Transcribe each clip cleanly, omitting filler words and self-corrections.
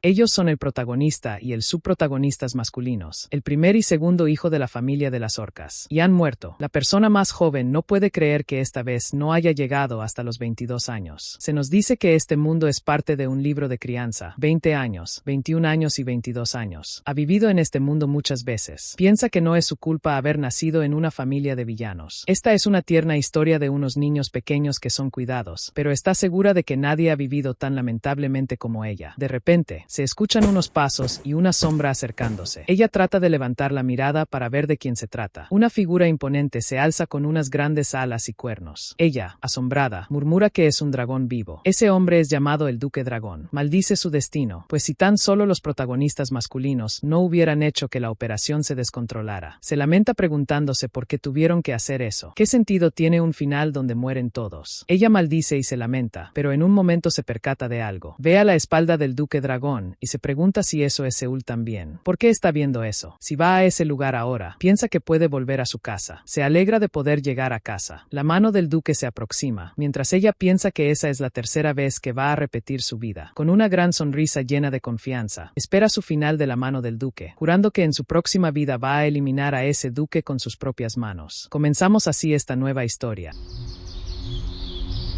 Ellos son el protagonista y el subprotagonistas masculinos, el primer y segundo hijo de la familia de las orcas, y han muerto. La persona más joven no puede creer que esta vez no haya llegado hasta los 22 años. Se nos dice que este mundo es parte de un libro de crianza, 20 años, 21 años y 22 años. Ha vivido en este mundo muchas veces. Piensa que no es su culpa haber nacido en una familia de villanos. Esta es una tierna historia de unos niños pequeños que son cuidados, pero está segura de que nadie ha vivido tan lamentablemente como ella. De repente, se escuchan unos pasos y una sombra acercándose. Ella trata de levantar la mirada para ver de quién se trata. Una figura imponente se alza con unas grandes alas y cuernos. Ella, asombrada, murmura que es un dragón vivo. Ese hombre es llamado el Duque Dragón. Maldice su destino, pues si tan solo los protagonistas masculinos no hubieran hecho que la operación se descontrolara. Se lamenta preguntándose por qué tuvieron que hacer eso. ¿Qué sentido tiene un final donde mueren todos? Ella maldice y se lamenta, pero en un momento se percata de algo. Ve a la espalda del Duque Dragón y se pregunta si eso es Seúl también. ¿Por qué está viendo eso? Si va a ese lugar ahora, piensa que puede volver a su casa. Se alegra de poder llegar a casa. La mano del duque se aproxima, mientras ella piensa que esa es la tercera vez que va a repetir su vida. Con una gran sonrisa llena de confianza, espera su final de la mano del duque, jurando que en su próxima vida va a eliminar a ese duque con sus propias manos. Comenzamos así esta nueva historia.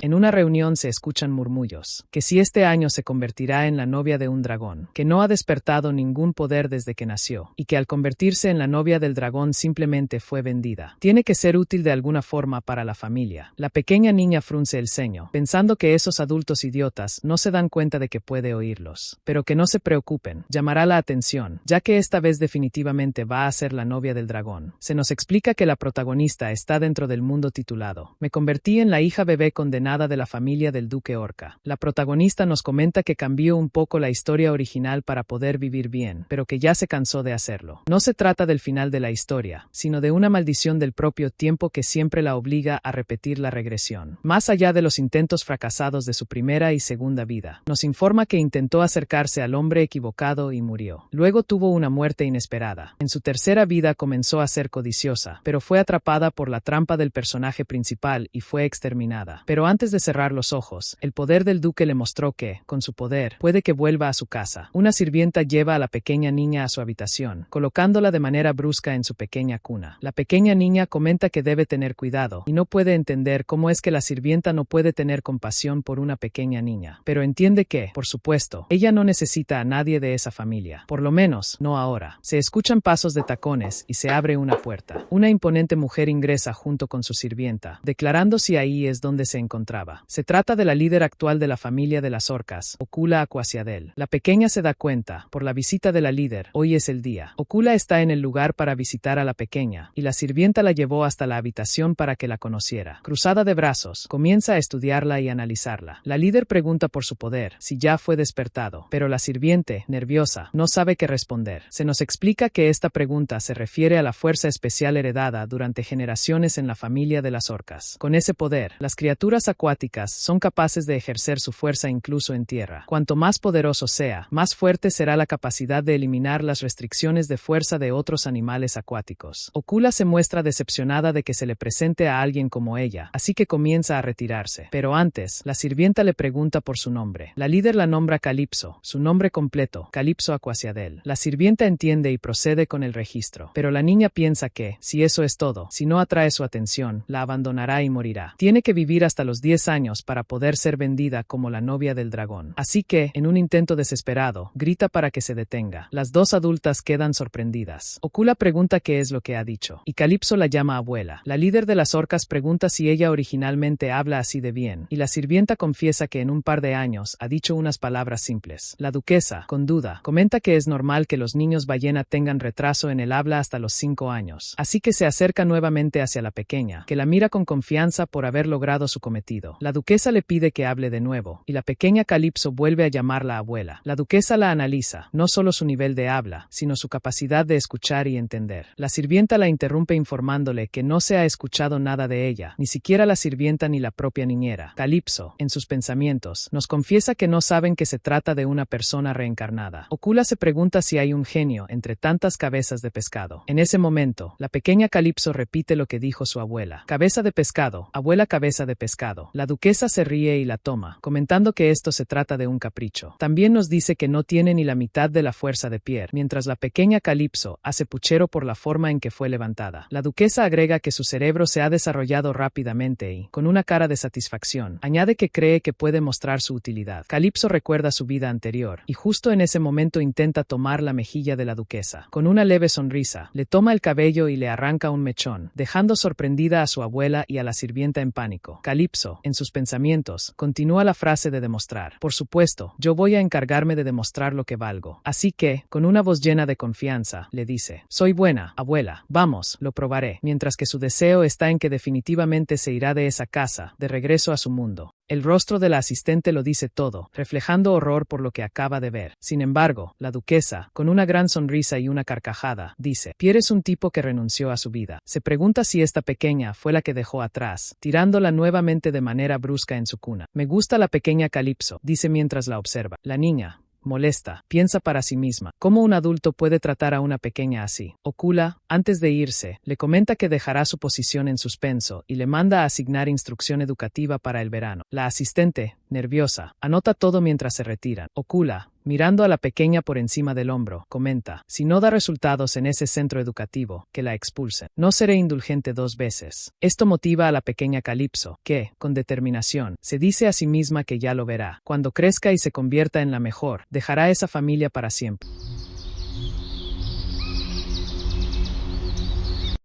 En una reunión se escuchan murmullos, que si este año se convertirá en la novia de un dragón, que no ha despertado ningún poder desde que nació, y que al convertirse en la novia del dragón simplemente fue vendida. Tiene que ser útil de alguna forma para la familia. La pequeña niña frunce el ceño, pensando que esos adultos idiotas no se dan cuenta de que puede oírlos. Pero que no se preocupen, llamará la atención, ya que esta vez definitivamente va a ser la novia del dragón. Se nos explica que la protagonista está dentro del mundo titulado Me convertí en la hija bebé condenada de la familia del Duque Orca. La protagonista nos comenta que cambió un poco la historia original para poder vivir bien, pero que ya se cansó de hacerlo. No se trata del final de la historia, sino de una maldición del propio tiempo que siempre la obliga a repetir la regresión. Más allá de los intentos fracasados de su primera y segunda vida, nos informa que intentó acercarse al hombre equivocado y murió. Luego tuvo una muerte inesperada. En su tercera vida comenzó a ser codiciosa, pero fue atrapada por la trampa del personaje principal y fue exterminada. Pero antes de cerrar los ojos, el poder del duque le mostró que, con su poder, puede que vuelva a su casa. Una sirvienta lleva a la pequeña niña a su habitación, colocándola de manera brusca en su pequeña cuna. La pequeña niña comenta que debe tener cuidado, y no puede entender cómo es que la sirvienta no puede tener compasión por una pequeña niña. Pero entiende que, por supuesto, ella no necesita a nadie de esa familia. Por lo menos, no ahora. Se escuchan pasos de tacones y se abre una puerta. Una imponente mujer ingresa junto con su sirvienta, declarando si ahí es donde se encontraba. Se trata de la líder actual de la familia de las orcas, Okula Aquasiadel. La pequeña se da cuenta, por la visita de la líder, hoy es el día. Okula está en el lugar para visitar a la pequeña, y la sirvienta la llevó hasta la habitación para que la conociera. Cruzada de brazos, comienza a estudiarla y analizarla. La líder pregunta por su poder, si ya fue despertado, pero la sirviente, nerviosa, no sabe qué responder. Se nos explica que esta pregunta se refiere a la fuerza especial heredada durante generaciones en la familia de las orcas. Con ese poder, las criaturas acuáticas son capaces de ejercer su fuerza incluso en tierra. Cuanto más poderoso sea, más fuerte será la capacidad de eliminar las restricciones de fuerza de otros animales acuáticos. Okula se muestra decepcionada de que se le presente a alguien como ella, así que comienza a retirarse. Pero antes, la sirvienta le pregunta por su nombre. La líder la nombra Calipso, su nombre completo, Calipso Aquasiadel. La sirvienta entiende y procede con el registro, pero la niña piensa que, si eso es todo, si no atrae su atención, la abandonará y morirá. Tiene que vivir hasta los 10 años para poder ser vendida como la novia del dragón. Así que, en un intento desesperado, grita para que se detenga. Las dos adultas quedan sorprendidas. Okula pregunta qué es lo que ha dicho, y Calipso la llama abuela. La líder de las orcas pregunta si ella originalmente habla así de bien, y la sirvienta confiesa que en un par de años ha dicho unas palabras simples. La duquesa, con duda, comenta que es normal que los niños ballena tengan retraso en el habla hasta los 5 años, así que se acerca nuevamente hacia la pequeña, que la mira con confianza por haber logrado su cometido. La duquesa le pide que hable de nuevo, y la pequeña Calipso vuelve a llamarla abuela. La duquesa la analiza, no solo su nivel de habla, sino su capacidad de escuchar y entender. La sirvienta la interrumpe informándole que no se ha escuchado nada de ella, ni siquiera la sirvienta ni la propia niñera. Calipso, en sus pensamientos, nos confiesa que no saben que se trata de una persona reencarnada. Okula se pregunta si hay un genio entre tantas cabezas de pescado. En ese momento, la pequeña Calipso repite lo que dijo su abuela. Cabeza de pescado, abuela cabeza de pescado. Calipso. La duquesa se ríe y la toma, comentando que esto se trata de un capricho. También nos dice que no tiene ni la mitad de la fuerza de Pierre, mientras la pequeña Calipso hace puchero por la forma en que fue levantada. La duquesa agrega que su cerebro se ha desarrollado rápidamente y, con una cara de satisfacción, añade que cree que puede mostrar su utilidad. Calipso recuerda su vida anterior, y justo en ese momento intenta tomar la mejilla de la duquesa. Con una leve sonrisa, le toma el cabello y le arranca un mechón, dejando sorprendida a su abuela y a la sirvienta en pánico. Calipso, en sus pensamientos, continúa la frase de demostrar. Por supuesto, yo voy a encargarme de demostrar lo que valgo. Así que, con una voz llena de confianza, le dice: soy buena, abuela, vamos, lo probaré, mientras que su deseo está en que definitivamente se irá de esa casa, de regreso a su mundo. El rostro de la asistente lo dice todo, reflejando horror por lo que acaba de ver. Sin embargo, la duquesa, con una gran sonrisa y una carcajada, dice: Pierre es un tipo que renunció a su vida. Se pregunta si esta pequeña fue la que dejó atrás, tirándola nuevamente de manera brusca en su cuna. Me gusta la pequeña Calipso, dice mientras la observa. La niña, molesta, piensa para sí misma: ¿cómo un adulto puede tratar a una pequeña así? Ocula, antes de irse, le comenta que dejará su posición en suspenso y le manda a asignar instrucción educativa para el verano. La asistente, nerviosa, anota todo mientras se retiran. Ocula, mirando a la pequeña por encima del hombro, comenta: si no da resultados en ese centro educativo, que la expulsen. No seré indulgente 2 veces. Esto motiva a la pequeña Calipso, que, con determinación, se dice a sí misma que ya lo verá. Cuando crezca y se convierta en la mejor, dejará esa familia para siempre.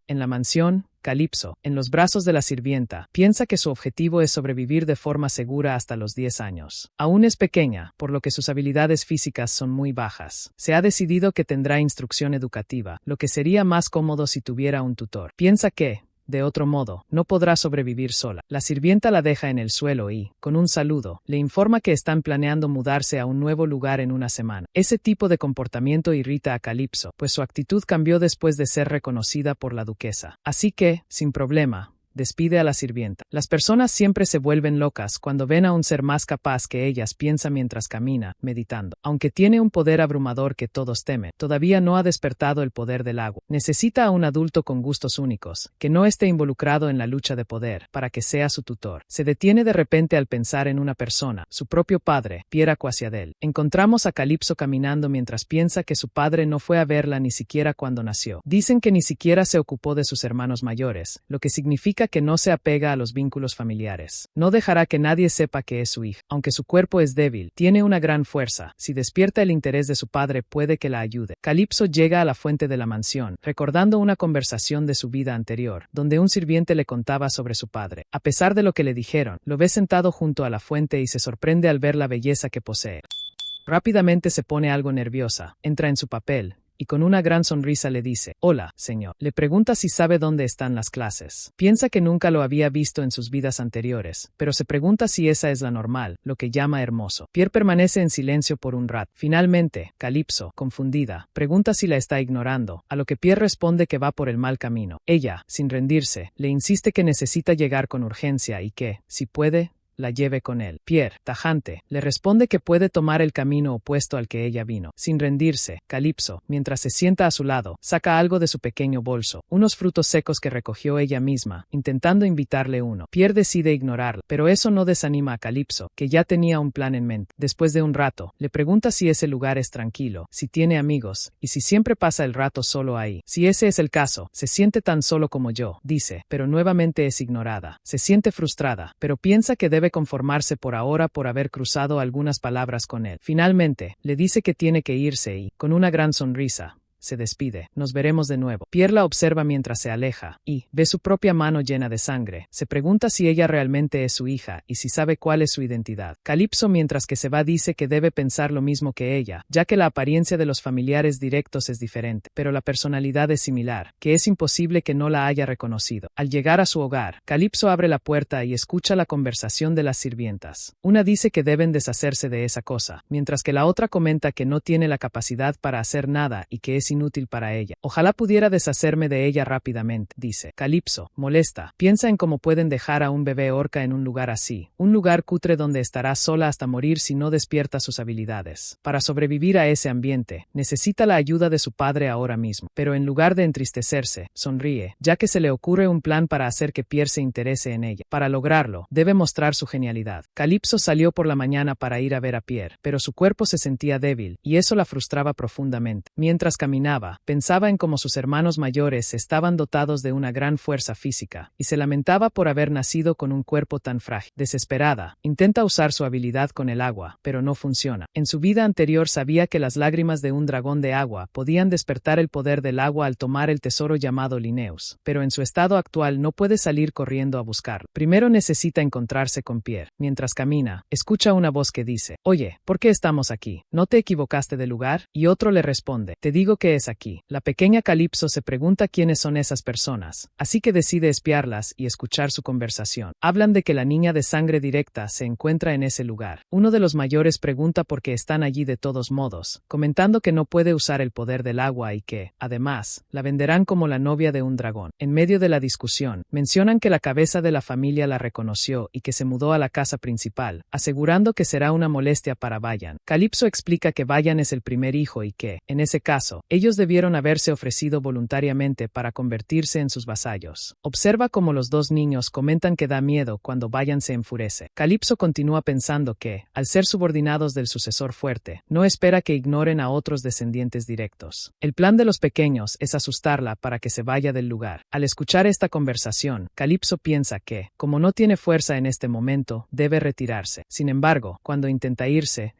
En la mansión, Calipso, en los brazos de la sirvienta, piensa que su objetivo es sobrevivir de forma segura hasta los 10 años. Aún es pequeña, por lo que sus habilidades físicas son muy bajas. Se ha decidido que tendrá instrucción educativa, lo que sería más cómodo si tuviera un tutor. Piensa que, de otro modo, no podrá sobrevivir sola. La sirvienta la deja en el suelo y, con un saludo, le informa que están planeando mudarse a un nuevo lugar en una semana. Ese tipo de comportamiento irrita a Calipso, pues su actitud cambió después de ser reconocida por la duquesa. Así que, sin problema, despide a la sirvienta. Las personas siempre se vuelven locas cuando ven a un ser más capaz que ellas, piensa mientras camina, meditando. Aunque tiene un poder abrumador que todos temen, todavía no ha despertado el poder del agua. Necesita a un adulto con gustos únicos, que no esté involucrado en la lucha de poder, para que sea su tutor. Se detiene de repente al pensar en una persona, su propio padre, Pierre Aquasiadel. Encontramos a Calipso caminando mientras piensa que su padre no fue a verla ni siquiera cuando nació. Dicen que ni siquiera se ocupó de sus hermanos mayores, lo que significa que no se apega a los vínculos familiares. No dejará que nadie sepa que es su hija. Aunque su cuerpo es débil, tiene una gran fuerza. Si despierta el interés de su padre, puede que la ayude. Calipso llega a la fuente de la mansión, recordando una conversación de su vida anterior, donde un sirviente le contaba sobre su padre. A pesar de lo que le dijeron, lo ve sentado junto a la fuente y se sorprende al ver la belleza que posee. Rápidamente se pone algo nerviosa, entra en su papel, y con una gran sonrisa le dice: hola, señor. Le pregunta si sabe dónde están las clases. Piensa que nunca lo había visto en sus vidas anteriores, pero se pregunta si esa es la normal, lo que llama hermoso. Pierre permanece en silencio por un rato. Finalmente, Calipso, confundida, pregunta si la está ignorando, a lo que Pierre responde que va por el mal camino. Ella, sin rendirse, le insiste que necesita llegar con urgencia y que, si puede, la lleve con él. Pierre, tajante, le responde que puede tomar el camino opuesto al que ella vino. Sin rendirse, Calipso, mientras se sienta a su lado, saca algo de su pequeño bolso, unos frutos secos que recogió ella misma, intentando invitarle uno. Pierre decide ignorarlo, pero eso no desanima a Calipso, que ya tenía un plan en mente. Después de un rato, le pregunta si ese lugar es tranquilo, si tiene amigos, y si siempre pasa el rato solo ahí. Si ese es el caso, se siente tan solo como yo, dice, pero nuevamente es ignorada. Se siente frustrada, pero piensa que debe conformarse por ahora por haber cruzado algunas palabras con él. Finalmente, le dice que tiene que irse y, con una gran sonrisa, se despide. Nos veremos de nuevo. Pierre la observa mientras se aleja y ve su propia mano llena de sangre. Se pregunta si ella realmente es su hija y si sabe cuál es su identidad. Calipso, mientras que se va, dice que debe pensar lo mismo que ella, ya que la apariencia de los familiares directos es diferente, pero la personalidad es similar, que es imposible que no la haya reconocido. Al llegar a su hogar, Calipso abre la puerta y escucha la conversación de las sirvientas. Una dice que deben deshacerse de esa cosa, mientras que la otra comenta que no tiene la capacidad para hacer nada y que es es inútil para ella. Ojalá pudiera deshacerme de ella rápidamente, dice. Calipso, molesta, piensa en cómo pueden dejar a un bebé orca en un lugar así, un lugar cutre donde estará sola hasta morir si no despierta sus habilidades. Para sobrevivir a ese ambiente, necesita la ayuda de su padre ahora mismo. Pero en lugar de entristecerse, sonríe, ya que se le ocurre un plan para hacer que Pierre se interese en ella. Para lograrlo, debe mostrar su genialidad. Calipso salió por la mañana para ir a ver a Pierre, pero su cuerpo se sentía débil, y eso la frustraba profundamente. Mientras caminaba, pensaba en cómo sus hermanos mayores estaban dotados de una gran fuerza física, y se lamentaba por haber nacido con un cuerpo tan frágil. Desesperada, intenta usar su habilidad con el agua, pero no funciona. En su vida anterior sabía que las lágrimas de un dragón de agua podían despertar el poder del agua al tomar el tesoro llamado Linneus, pero en su estado actual no puede salir corriendo a buscarlo. Primero necesita encontrarse con Pierre. Mientras camina, escucha una voz que dice: «Oye, ¿por qué estamos aquí? ¿No te equivocaste de lugar?» Y otro le responde: «Te digo que es aquí». La pequeña Calipso se pregunta quiénes son esas personas, así que decide espiarlas y escuchar su conversación. Hablan de que la niña de sangre directa se encuentra en ese lugar. Uno de los mayores pregunta por qué están allí de todos modos, comentando que no puede usar el poder del agua y que, además, la venderán como la novia de un dragón. En medio de la discusión, mencionan que la cabeza de la familia la reconoció y que se mudó a la casa principal, asegurando que será una molestia para Vayan. Calipso explica que Vayan es el primer hijo y que, en ese caso, ellos debieron haberse ofrecido voluntariamente para convertirse en sus vasallos. Observa cómo los dos niños comentan que da miedo cuando Vayan se enfurece. Calipso continúa pensando que, al ser subordinados del sucesor fuerte, no espera que ignoren a otros descendientes directos. El plan de los pequeños es asustarla para que se vaya del lugar. Al escuchar esta conversación, Calipso piensa que, como no tiene fuerza en este momento, debe retirarse. Sin embargo, cuando intenta irse,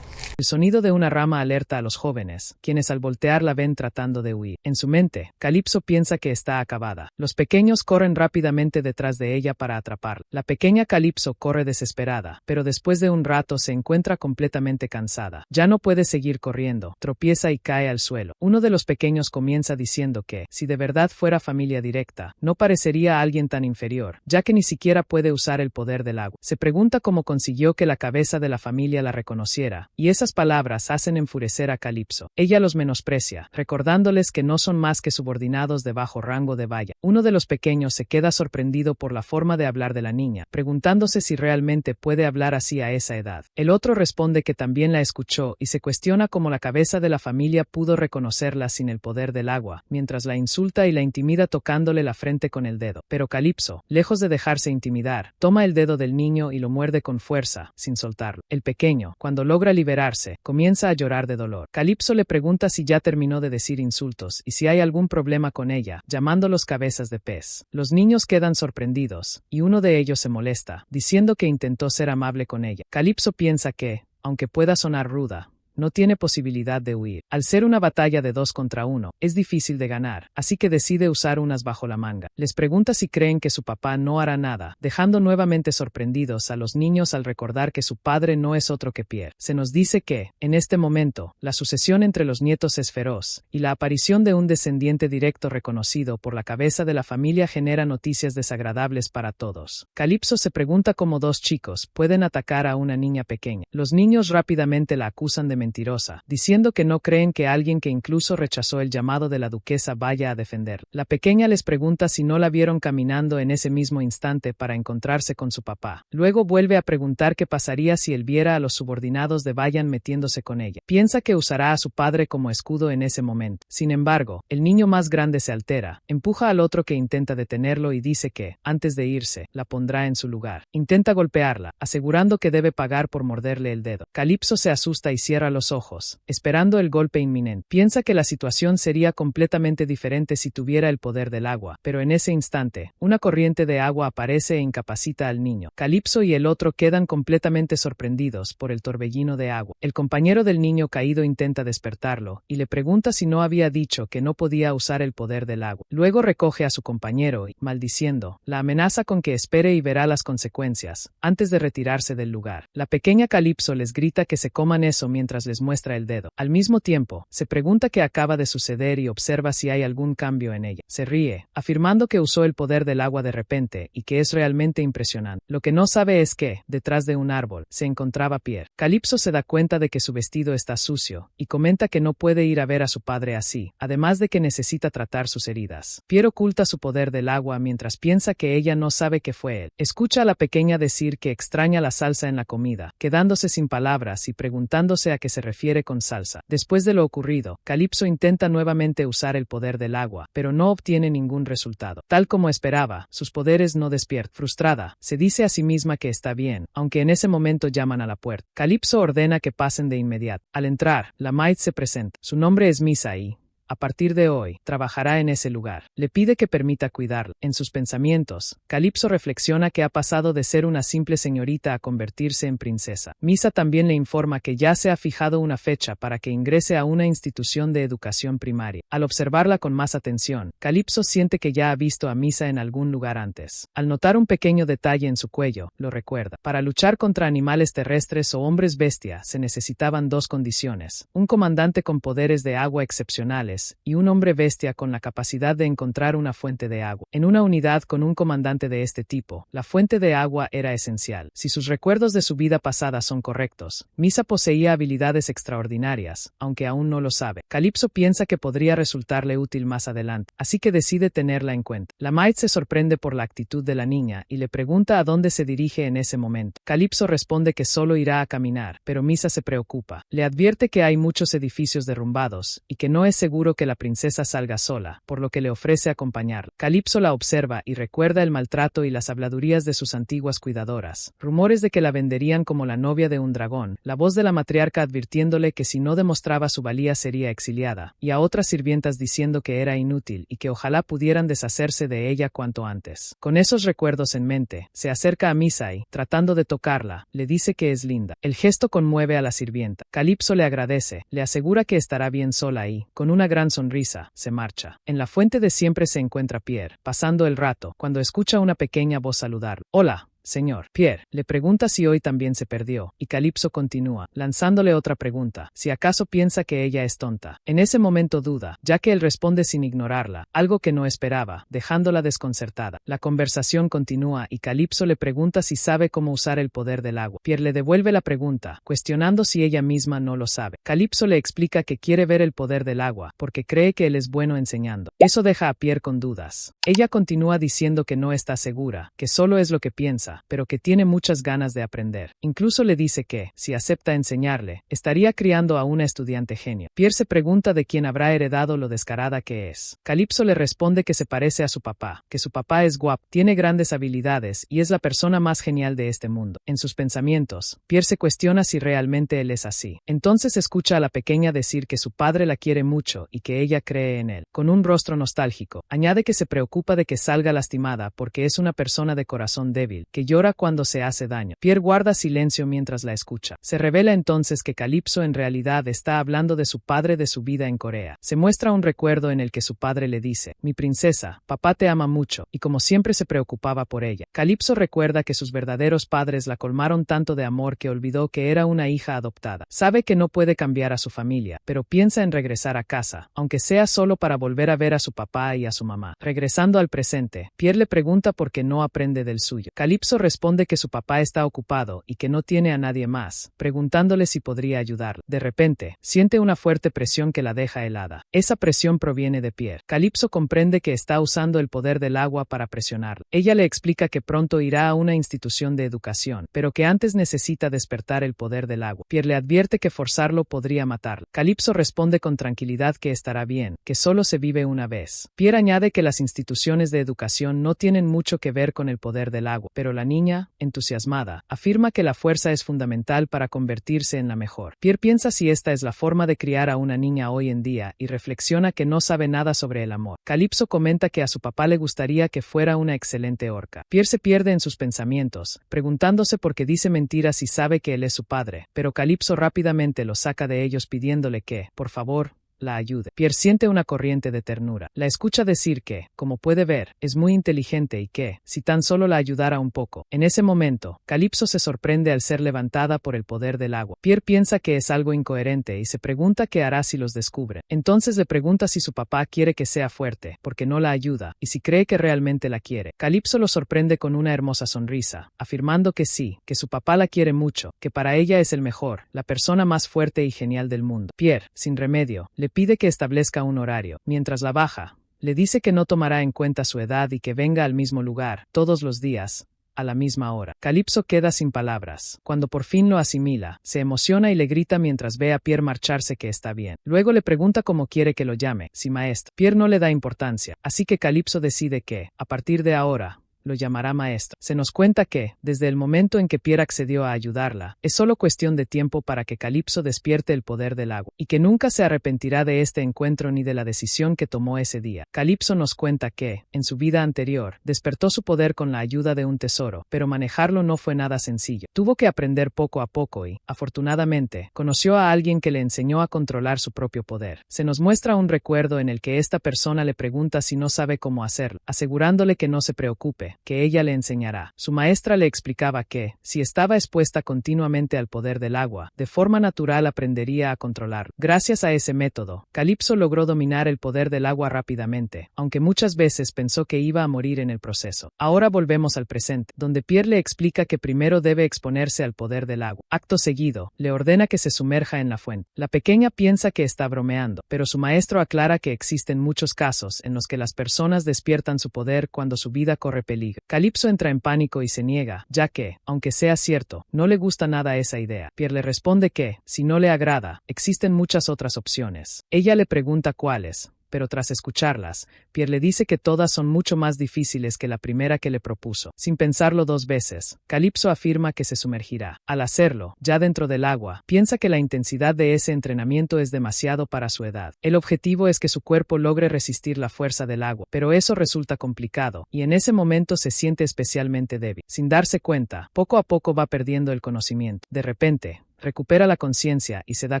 el sonido de una rama alerta a los jóvenes, quienes al voltear la ven tratando de huir. En su mente, Calipso piensa que está acabada. Los pequeños corren rápidamente detrás de ella para atraparla. La pequeña Calipso corre desesperada, pero después de un rato se encuentra completamente cansada. Ya no puede seguir corriendo, tropieza y cae al suelo. Uno de los pequeños comienza diciendo que, si de verdad fuera familia directa, no parecería alguien tan inferior, ya que ni siquiera puede usar el poder del agua. Se pregunta cómo consiguió que la cabeza de la familia la reconociera, y esas palabras hacen enfurecer a Calipso. Ella los menosprecia, recordándoles que no son más que subordinados de bajo rango de Vayan. Uno de los pequeños se queda sorprendido por la forma de hablar de la niña, preguntándose si realmente puede hablar así a esa edad. El otro responde que también la escuchó y se cuestiona cómo la cabeza de la familia pudo reconocerla sin el poder del agua, mientras la insulta y la intimida tocándole la frente con el dedo. Pero Calipso, lejos de dejarse intimidar, toma el dedo del niño y lo muerde con fuerza, sin soltarlo. El pequeño, cuando logra liberarse, comienza a llorar de dolor. Calipso le pregunta si ya terminó de decir insultos y si hay algún problema con ella, llamándolos cabezas de pez. Los niños quedan sorprendidos, y uno de ellos se molesta, diciendo que intentó ser amable con ella. Calipso piensa que, aunque pueda sonar ruda, no tiene posibilidad de huir. Al ser una batalla de 2 contra 1, es difícil de ganar, así que decide usar unas bajo la manga. Les pregunta si creen que su papá no hará nada, dejando nuevamente sorprendidos a los niños al recordar que su padre no es otro que Pierre. Se nos dice que, en este momento, la sucesión entre los nietos es feroz, y la aparición de un descendiente directo reconocido por la cabeza de la familia genera noticias desagradables para todos. Calipso se pregunta cómo 2 chicos pueden atacar a una niña pequeña. Los niños rápidamente la acusan de mentirosa, diciendo que no creen que alguien que incluso rechazó el llamado de la duquesa vaya a defender. La pequeña les pregunta si no la vieron caminando en ese mismo instante para encontrarse con su papá. Luego vuelve a preguntar qué pasaría si él viera a los subordinados de Vayan metiéndose con ella. Piensa que usará a su padre como escudo en ese momento. Sin embargo, el niño más grande se altera, empuja al otro que intenta detenerlo y dice que, antes de irse, la pondrá en su lugar. Intenta golpearla, asegurando que debe pagar por morderle el dedo. Calipso se asusta y cierra los ojos, esperando el golpe inminente. Piensa que la situación sería completamente diferente si tuviera el poder del agua, pero en ese instante, una corriente de agua aparece e incapacita al niño. Calipso y el otro quedan completamente sorprendidos por el torbellino de agua. El compañero del niño caído intenta despertarlo, y le pregunta si no había dicho que no podía usar el poder del agua. Luego recoge a su compañero y, maldiciendo, la amenaza con que espere y verá las consecuencias, antes de retirarse del lugar. La pequeña Calipso les grita que se coman eso mientras mientras les muestra el dedo. Al mismo tiempo, se pregunta qué acaba de suceder y observa si hay algún cambio en ella. Se ríe, afirmando que usó el poder del agua de repente y que es realmente impresionante. Lo que no sabe es que, detrás de un árbol, se encontraba Pierre. Calypso se da cuenta de que su vestido está sucio y comenta que no puede ir a ver a su padre así, además de que necesita tratar sus heridas. Pierre oculta su poder del agua mientras piensa que ella no sabe que fue él. Escucha a la pequeña decir que extraña la salsa en la comida, quedándose sin palabras y preguntándose a qué se refiere con salsa. Después de lo ocurrido, Calypso intenta nuevamente usar el poder del agua, pero no obtiene ningún resultado. Tal como esperaba, sus poderes no despiertan. Frustrada, se dice a sí misma que está bien, aunque en ese momento llaman a la puerta. Calypso ordena que pasen de inmediato. Al entrar, la maid se presenta. Su nombre es Misa y, a partir de hoy, trabajará en ese lugar. Le pide que permita cuidarla. En sus pensamientos, Calypso reflexiona que ha pasado de ser una simple señorita a convertirse en princesa. Misa también le informa que ya se ha fijado una fecha para que ingrese a una institución de educación primaria. Al observarla con más atención, Calypso siente que ya ha visto a Misa en algún lugar antes. Al notar un pequeño detalle en su cuello, lo recuerda. Para luchar contra animales terrestres o hombres bestia se necesitaban dos condiciones: un comandante con poderes de agua excepcionales y un hombre bestia con la capacidad de encontrar una fuente de agua. En una unidad con un comandante de este tipo, la fuente de agua era esencial. Si sus recuerdos de su vida pasada son correctos, Misa poseía habilidades extraordinarias, aunque aún no lo sabe. Calypso piensa que podría resultarle útil más adelante, así que decide tenerla en cuenta. La maid se sorprende por la actitud de la niña y le pregunta a dónde se dirige en ese momento. Calypso responde que solo irá a caminar, pero Misa se preocupa. Le advierte que hay muchos edificios derrumbados y que no es seguro que la princesa salga sola, por lo que le ofrece acompañarla. Calypso la observa y recuerda el maltrato y las habladurías de sus antiguas cuidadoras, rumores de que la venderían como la novia de un dragón, la voz de la matriarca advirtiéndole que si no demostraba su valía sería exiliada, y a otras sirvientas diciendo que era inútil y que ojalá pudieran deshacerse de ella cuanto antes. Con esos recuerdos en mente, se acerca a Misa y, tratando de tocarla, le dice que es linda. El gesto conmueve a la sirvienta. Calypso le agradece, le asegura que estará bien sola y, con una gran sonrisa, se marcha. En la fuente de siempre se encuentra Pierre, pasando el rato, cuando escucha una pequeña voz saludarlo. «Hola, señor». Pierre le pregunta si hoy también se perdió, y Calypso continúa, lanzándole otra pregunta, si acaso piensa que ella es tonta. En ese momento duda, ya que él responde sin ignorarla, algo que no esperaba, dejándola desconcertada. La conversación continúa y Calypso le pregunta si sabe cómo usar el poder del agua. Pierre le devuelve la pregunta, cuestionando si ella misma no lo sabe. Calypso le explica que quiere ver el poder del agua, porque cree que él es bueno enseñando. Eso deja a Pierre con dudas. Ella continúa diciendo que no está segura, que solo es lo que piensa, pero que tiene muchas ganas de aprender. Incluso le dice que, si acepta enseñarle, estaría criando a una estudiante genio. Pierre se pregunta de quién habrá heredado lo descarada que es. Calypso le responde que se parece a su papá, que su papá es guapo, tiene grandes habilidades y es la persona más genial de este mundo. En sus pensamientos, Pierre se cuestiona si realmente él es así. Entonces escucha a la pequeña decir que su padre la quiere mucho y que ella cree en él. Con un rostro nostálgico, añade que se preocupa de que salga lastimada porque es una persona de corazón débil, que llora cuando se hace daño. Pierre guarda silencio mientras la escucha. Se revela entonces que Calypso en realidad está hablando de su padre, de su vida en Corea. Se muestra un recuerdo en el que su padre le dice: «Mi princesa, papá te ama mucho», y como siempre se preocupaba por ella. Calypso recuerda que sus verdaderos padres la colmaron tanto de amor que olvidó que era una hija adoptada. Sabe que no puede cambiar a su familia, pero piensa en regresar a casa, aunque sea solo para volver a ver a su papá y a su mamá. Regresando al presente, Pierre le pregunta por qué no aprende del suyo. Calypso responde que su papá está ocupado y que no tiene a nadie más, preguntándole si podría ayudarle. De repente, siente una fuerte presión que la deja helada. Esa presión proviene de Pierre. Calypso comprende que está usando el poder del agua para presionarla. Ella le explica que pronto irá a una institución de educación, pero que antes necesita despertar el poder del agua. Pierre le advierte que forzarlo podría matarla. Calypso responde con tranquilidad que estará bien, que solo se vive una vez. Pierre añade que las instituciones de educación no tienen mucho que ver con el poder del agua, pero la niña, entusiasmada, afirma que la fuerza es fundamental para convertirse en la mejor. Pierre piensa si esta es la forma de criar a una niña hoy en día y reflexiona que no sabe nada sobre el amor. Calypso comenta que a su papá le gustaría que fuera una excelente orca. Pierre se pierde en sus pensamientos, preguntándose por qué dice mentiras y sabe que él es su padre, pero Calypso rápidamente lo saca de ellos pidiéndole que, por favor, la ayude. Pierre siente una corriente de ternura. La escucha decir que, como puede ver, es muy inteligente y que, si tan solo la ayudara un poco. En ese momento, Calypso se sorprende al ser levantada por el poder del agua. Pierre piensa que es algo incoherente y se pregunta qué hará si los descubre. Entonces le pregunta si su papá quiere que sea fuerte, porque no la ayuda, y si cree que realmente la quiere. Calypso lo sorprende con una hermosa sonrisa, afirmando que sí, que su papá la quiere mucho, que para ella es el mejor, la persona más fuerte y genial del mundo. Pierre, sin remedio, le pide que establezca un horario. Mientras la baja, le dice que no tomará en cuenta su edad y que venga al mismo lugar, todos los días, a la misma hora. Calypso queda sin palabras. Cuando por fin lo asimila, se emociona y le grita mientras ve a Pierre marcharse que está bien. Luego le pregunta cómo quiere que lo llame, si maestro. Pierre no le da importancia, así que Calypso decide que, a partir de ahora, lo llamará maestro. Se nos cuenta que, desde el momento en que Pierre accedió a ayudarla, es solo cuestión de tiempo para que Calypso despierte el poder del agua, y que nunca se arrepentirá de este encuentro ni de la decisión que tomó ese día. Calypso nos cuenta que, en su vida anterior, despertó su poder con la ayuda de un tesoro, pero manejarlo no fue nada sencillo. Tuvo que aprender poco a poco y, afortunadamente, conoció a alguien que le enseñó a controlar su propio poder. Se nos muestra un recuerdo en el que esta persona le pregunta si no sabe cómo hacerlo, asegurándole que no se preocupe, que ella le enseñará. Su maestra le explicaba que, si estaba expuesta continuamente al poder del agua, de forma natural aprendería a controlarlo. Gracias a ese método, Calypso logró dominar el poder del agua rápidamente, aunque muchas veces pensó que iba a morir en el proceso. Ahora volvemos al presente, donde Pierre le explica que primero debe exponerse al poder del agua. Acto seguido, le ordena que se sumerja en la fuente. La pequeña piensa que está bromeando, pero su maestro aclara que existen muchos casos en los que las personas despiertan su poder cuando su vida corre peligro. Calypso entra en pánico y se niega, ya que, aunque sea cierto, no le gusta nada esa idea. Pierre le responde que, si no le agrada, existen muchas otras opciones. Ella le pregunta cuáles, pero tras escucharlas, Pierre le dice que todas son mucho más difíciles que la primera que le propuso. Sin pensarlo dos veces, Calypso afirma que se sumergirá. Al hacerlo, ya dentro del agua, piensa que la intensidad de ese entrenamiento es demasiado para su edad. El objetivo es que su cuerpo logre resistir la fuerza del agua, pero eso resulta complicado, y en ese momento se siente especialmente débil. Sin darse cuenta, poco a poco va perdiendo el conocimiento. De repente, recupera la conciencia y se da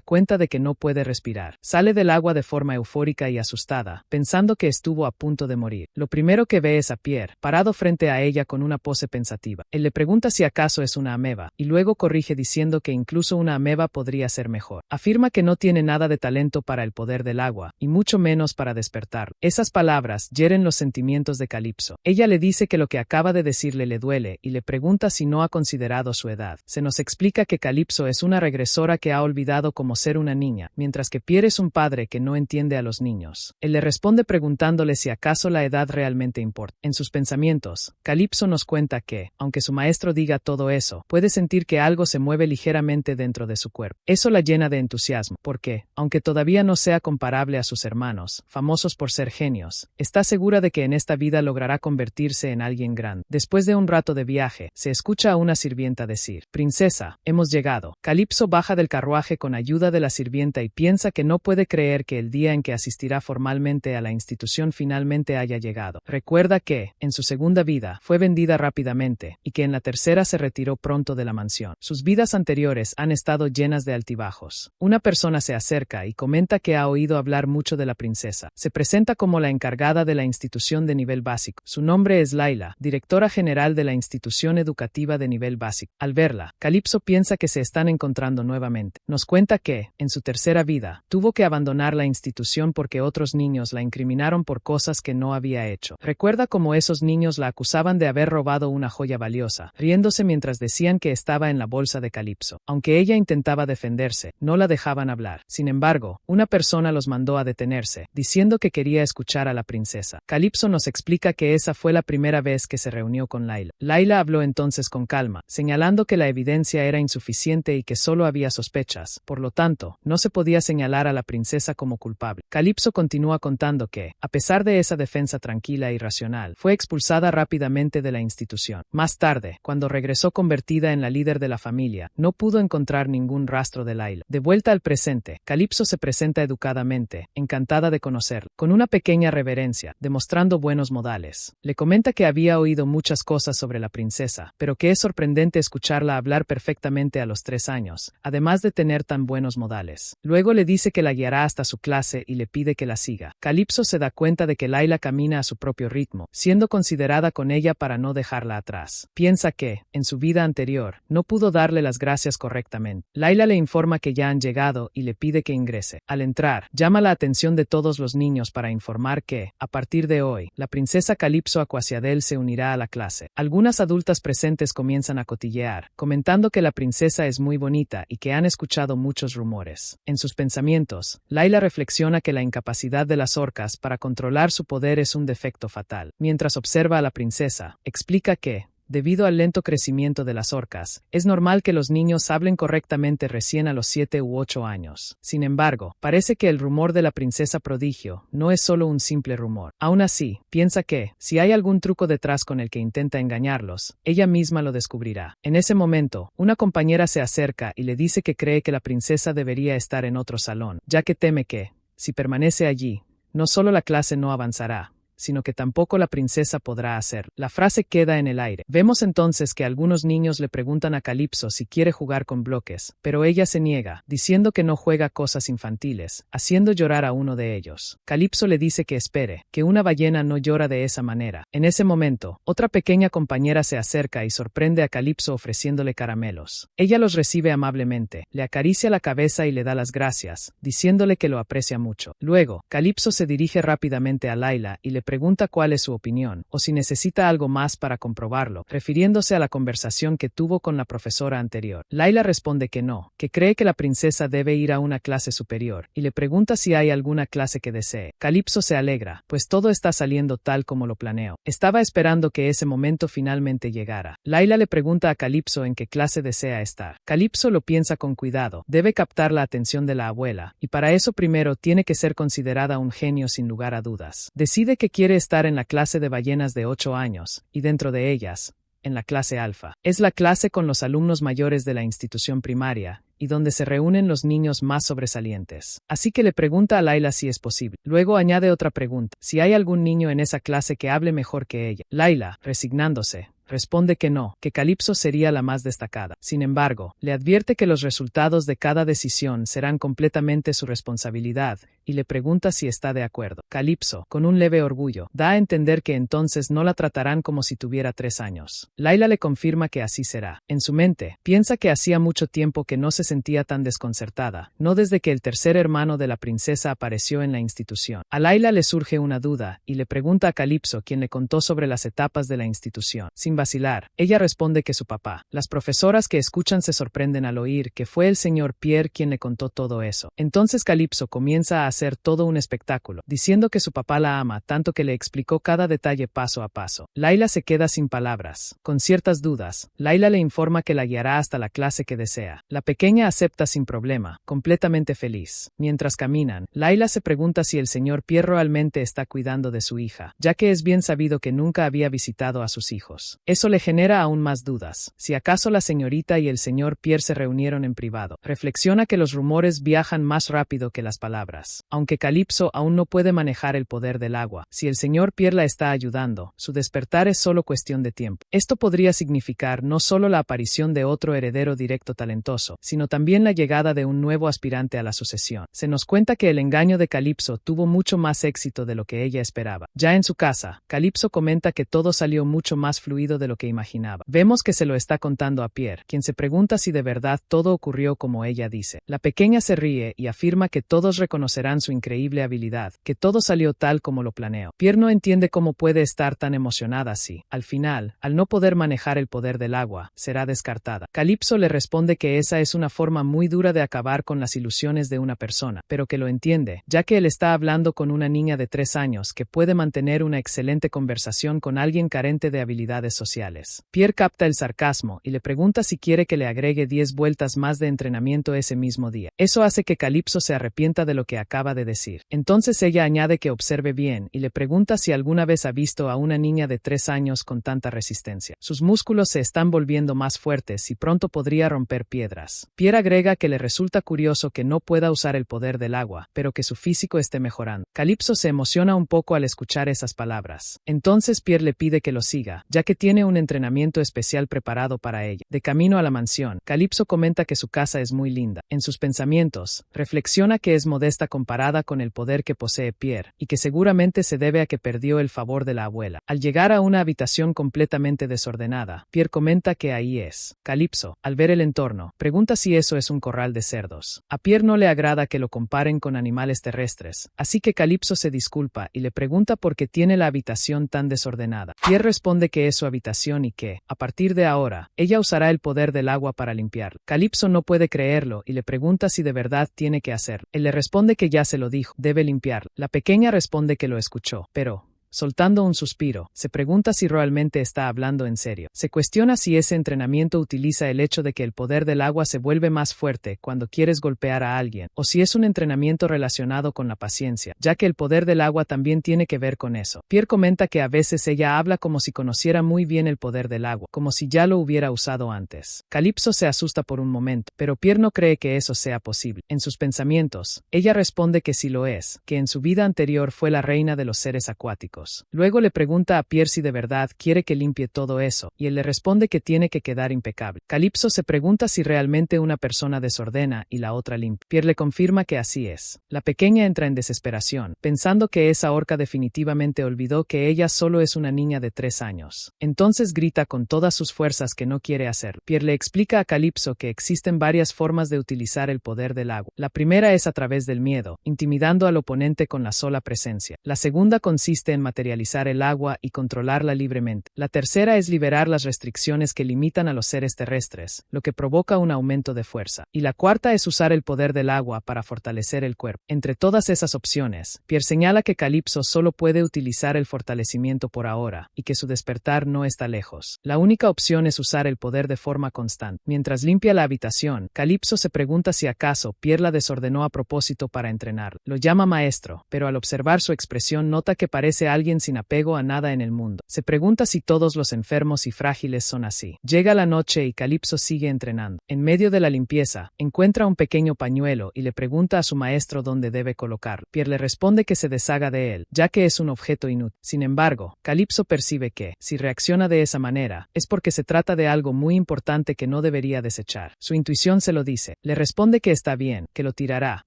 cuenta de que no puede respirar. Sale del agua de forma eufórica y asustada, pensando que estuvo a punto de morir. Lo primero que ve es a Pierre, parado frente a ella con una pose pensativa. Él le pregunta si acaso es una ameba, y luego corrige diciendo que incluso una ameba podría ser mejor. Afirma que no tiene nada de talento para el poder del agua, y mucho menos para despertarlo. Esas palabras hieren los sentimientos de Calypso. Ella le dice que lo que acaba de decirle le duele, y le pregunta si no ha considerado su edad. Se nos explica que Calypso es una regresora que ha olvidado cómo ser una niña, mientras que Pierre es un padre que no entiende a los niños. Él le responde preguntándole si acaso la edad realmente importa. En sus pensamientos, Calypso nos cuenta que, aunque su maestro diga todo eso, puede sentir que algo se mueve ligeramente dentro de su cuerpo. Eso la llena de entusiasmo, porque, aunque todavía no sea comparable a sus hermanos, famosos por ser genios, está segura de que en esta vida logrará convertirse en alguien grande. Después de un rato de viaje, se escucha a una sirvienta decir: «Princesa, hemos llegado». Calypso baja del carruaje con ayuda de la sirvienta y piensa que no puede creer que el día en que asistirá formalmente a la institución finalmente haya llegado. Recuerda que, en su segunda vida, fue vendida rápidamente, y que en la tercera se retiró pronto de la mansión. Sus vidas anteriores han estado llenas de altibajos. Una persona se acerca y comenta que ha oído hablar mucho de la princesa. Se presenta como la encargada de la institución de nivel básico. Su nombre es Layla, directora general de la institución educativa de nivel básico. Al verla, Calypso piensa que se están encontrando nuevamente. Nos cuenta que, en su tercera vida, tuvo que abandonar la institución porque otros niños la incriminaron por cosas que no había hecho. Recuerda cómo esos niños la acusaban de haber robado una joya valiosa, riéndose mientras decían que estaba en la bolsa de Calypso. Aunque ella intentaba defenderse, no la dejaban hablar. Sin embargo, una persona los mandó a detenerse, diciendo que quería escuchar a la princesa. Calypso nos explica que esa fue la primera vez que se reunió con Layla. Layla habló entonces con calma, señalando que la evidencia era insuficiente y que solo había sospechas, por lo tanto, no se podía señalar a la princesa como culpable. Calypso continúa contando que, a pesar de esa defensa tranquila y racional, fue expulsada rápidamente de la institución. Más tarde, cuando regresó convertida en la líder de la familia, no pudo encontrar ningún rastro de Layla. De vuelta al presente, Calypso se presenta educadamente, encantada de conocerlo, con una pequeña reverencia, demostrando buenos modales. Le comenta que había oído muchas cosas sobre la princesa, pero que es sorprendente escucharla hablar perfectamente a los 3 años. años, además de tener tan buenos modales. Luego le dice que la guiará hasta su clase y le pide que la siga. Calipso se da cuenta de que Layla camina a su propio ritmo, siendo considerada con ella para no dejarla atrás. Piensa que, en su vida anterior, no pudo darle las gracias correctamente. Layla le informa que ya han llegado y le pide que ingrese. Al entrar, llama la atención de todos los niños para informar que, a partir de hoy, la princesa Calipso Aquasiadel se unirá a la clase. Algunas adultas presentes comienzan a cotillear, comentando que la princesa es muy bonita y que han escuchado muchos rumores. En sus pensamientos, Layla reflexiona que la incapacidad de las orcas para controlar su poder es un defecto fatal. Mientras observa a la princesa, explica que, debido al lento crecimiento de las orcas, es normal que los niños hablen correctamente recién a los 7 u 8 años. Sin embargo, parece que el rumor de la princesa prodigio no es solo un simple rumor. Aún así, piensa que, si hay algún truco detrás con el que intenta engañarlos, ella misma lo descubrirá. En ese momento, una compañera se acerca y le dice que cree que la princesa debería estar en otro salón, ya que teme que, si permanece allí, no solo la clase no avanzará, sino que tampoco la princesa podrá hacer. La frase queda en el aire. Vemos entonces que algunos niños le preguntan a Calipso si quiere jugar con bloques, pero ella se niega, diciendo que no juega cosas infantiles, haciendo llorar a uno de ellos. Calipso le dice que espere, que una ballena no llora de esa manera. En ese momento, otra pequeña compañera se acerca y sorprende a Calipso ofreciéndole caramelos. Ella los recibe amablemente, le acaricia la cabeza y le da las gracias, diciéndole que lo aprecia mucho. Luego, Calipso se dirige rápidamente a Layla y le pregunta cuál es su opinión, o si necesita algo más para comprobarlo, refiriéndose a la conversación que tuvo con la profesora anterior. Layla responde que no, que cree que la princesa debe ir a una clase superior, y le pregunta si hay alguna clase que desee. Calipso se alegra, pues todo está saliendo tal como lo planeó. Estaba esperando que ese momento finalmente llegara. Layla le pregunta a Calipso en qué clase desea estar. Calipso lo piensa con cuidado, debe captar la atención de la abuela, y para eso primero tiene que ser considerada un genio sin lugar a dudas. Decide que quiere estar en la clase de ballenas de 8 años, y dentro de ellas, en la clase alfa. Es la clase con los alumnos mayores de la institución primaria, y donde se reúnen los niños más sobresalientes. Así que le pregunta a Layla si es posible. Luego añade otra pregunta, si hay algún niño en esa clase que hable mejor que ella. Layla, resignándose, responde que no, que Calipso sería la más destacada. Sin embargo, le advierte que los resultados de cada decisión serán completamente su responsabilidad, y le pregunta si está de acuerdo. Calipso, con un leve orgullo, da a entender que entonces no la tratarán como si tuviera 3 años. Layla le confirma que así será. En su mente, piensa que hacía mucho tiempo que no se sentía tan desconcertada, no desde que el tercer hermano de la princesa apareció en la institución. A Layla le surge una duda, y le pregunta a Calipso quien le contó sobre las etapas de la institución. Sin vacilar, ella responde que su papá. Las profesoras que escuchan se sorprenden al oír que fue el señor Pierre quien le contó todo eso. Entonces Calipso comienza a hacer todo un espectáculo, diciendo que su papá la ama tanto que le explicó cada detalle paso a paso. Layla se queda sin palabras. Con ciertas dudas, Layla le informa que la guiará hasta la clase que desea. La pequeña acepta sin problema, completamente feliz. Mientras caminan, Layla se pregunta si el señor Pierre realmente está cuidando de su hija, ya que es bien sabido que nunca había visitado a sus hijos. Eso le genera aún más dudas. Si acaso la señorita y el señor Pierre se reunieron en privado. Reflexiona que los rumores viajan más rápido que las palabras. Aunque Calipso aún no puede manejar el poder del agua, si el señor Pierre la está ayudando, su despertar es solo cuestión de tiempo. Esto podría significar no solo la aparición de otro heredero directo talentoso, sino también la llegada de un nuevo aspirante a la sucesión. Se nos cuenta que el engaño de Calipso tuvo mucho más éxito de lo que ella esperaba. Ya en su casa, Calipso comenta que todo salió mucho más fluido de lo que imaginaba. Vemos que se lo está contando a Pierre, quien se pregunta si de verdad todo ocurrió como ella dice. La pequeña se ríe y afirma que todos reconocerán su increíble habilidad, que todo salió tal como lo planeó. Pierre no entiende cómo puede estar tan emocionada así. Al final, al no poder manejar el poder del agua, será descartada. Calipso le responde que esa es una forma muy dura de acabar con las ilusiones de una persona, pero que lo entiende, ya que él está hablando con una niña de 3 años que puede mantener una excelente conversación con alguien carente de habilidades sociales. Pierre capta el sarcasmo y le pregunta si quiere que le agregue 10 vueltas más de entrenamiento ese mismo día. Eso hace que Calipso se arrepienta de lo que acaba de decir. Entonces ella añade que observe bien y le pregunta si alguna vez ha visto a una niña de 3 años con tanta resistencia. Sus músculos se están volviendo más fuertes y pronto podría romper piedras. Pierre agrega que le resulta curioso que no pueda usar el poder del agua, pero que su físico esté mejorando. Calipso se emociona un poco al escuchar esas palabras. Entonces Pierre le pide que lo siga, ya que tiene tiene un entrenamiento especial preparado para ella. De camino a la mansión, Calypso comenta que su casa es muy linda. En sus pensamientos, reflexiona que es modesta comparada con el poder que posee Pierre, y que seguramente se debe a que perdió el favor de la abuela. Al llegar a una habitación completamente desordenada, Pierre comenta que ahí es. Calypso, al ver el entorno, pregunta si eso es un corral de cerdos. A Pierre no le agrada que lo comparen con animales terrestres, así que Calypso se disculpa y le pregunta por qué tiene la habitación tan desordenada. Pierre responde que es su habitación y que, a partir de ahora, ella usará el poder del agua para limpiarlo. Calypso no puede creerlo y le pregunta si de verdad tiene que hacerlo. Él le responde que ya se lo dijo, debe limpiarlo. La pequeña responde que lo escuchó, pero soltando un suspiro, se pregunta si realmente está hablando en serio. Se cuestiona si ese entrenamiento utiliza el hecho de que el poder del agua se vuelve más fuerte cuando quieres golpear a alguien, o si es un entrenamiento relacionado con la paciencia, ya que el poder del agua también tiene que ver con eso. Pierre comenta que a veces ella habla como si conociera muy bien el poder del agua, como si ya lo hubiera usado antes. Calypso se asusta por un momento, pero Pierre no cree que eso sea posible. En sus pensamientos, ella responde que sí lo es, que en su vida anterior fue la reina de los seres acuáticos. Luego le pregunta a Pierre si de verdad quiere que limpie todo eso, y él le responde que tiene que quedar impecable. Calypso se pregunta si realmente una persona desordena y la otra limpia. Pierre le confirma que así es. La pequeña entra en desesperación, pensando que esa orca definitivamente olvidó que ella solo es una niña de 3 años. Entonces grita con todas sus fuerzas que no quiere hacerlo. Pierre le explica a Calypso que existen varias formas de utilizar el poder del agua. La primera es a través del miedo, intimidando al oponente con la sola presencia. La segunda consiste en materializar el agua y controlarla libremente. La tercera es liberar las restricciones que limitan a los seres terrestres, lo que provoca un aumento de fuerza. Y la cuarta es usar el poder del agua para fortalecer el cuerpo. Entre todas esas opciones, Pierre señala que Calypso solo puede utilizar el fortalecimiento por ahora, y que su despertar no está lejos. La única opción es usar el poder de forma constante. Mientras limpia la habitación, Calypso se pregunta si acaso Pierre la desordenó a propósito para entrenar. Lo llama maestro, pero al observar su expresión nota que parece alguien sin apego a nada en el mundo. Se pregunta si todos los enfermos y frágiles son así. Llega la noche y Calypso sigue entrenando. En medio de la limpieza, encuentra un pequeño pañuelo y le pregunta a su maestro dónde debe colocarlo. Pierre le responde que se deshaga de él, ya que es un objeto inútil. Sin embargo, Calypso percibe que, si reacciona de esa manera, es porque se trata de algo muy importante que no debería desechar. Su intuición se lo dice. Le responde que está bien, que lo tirará,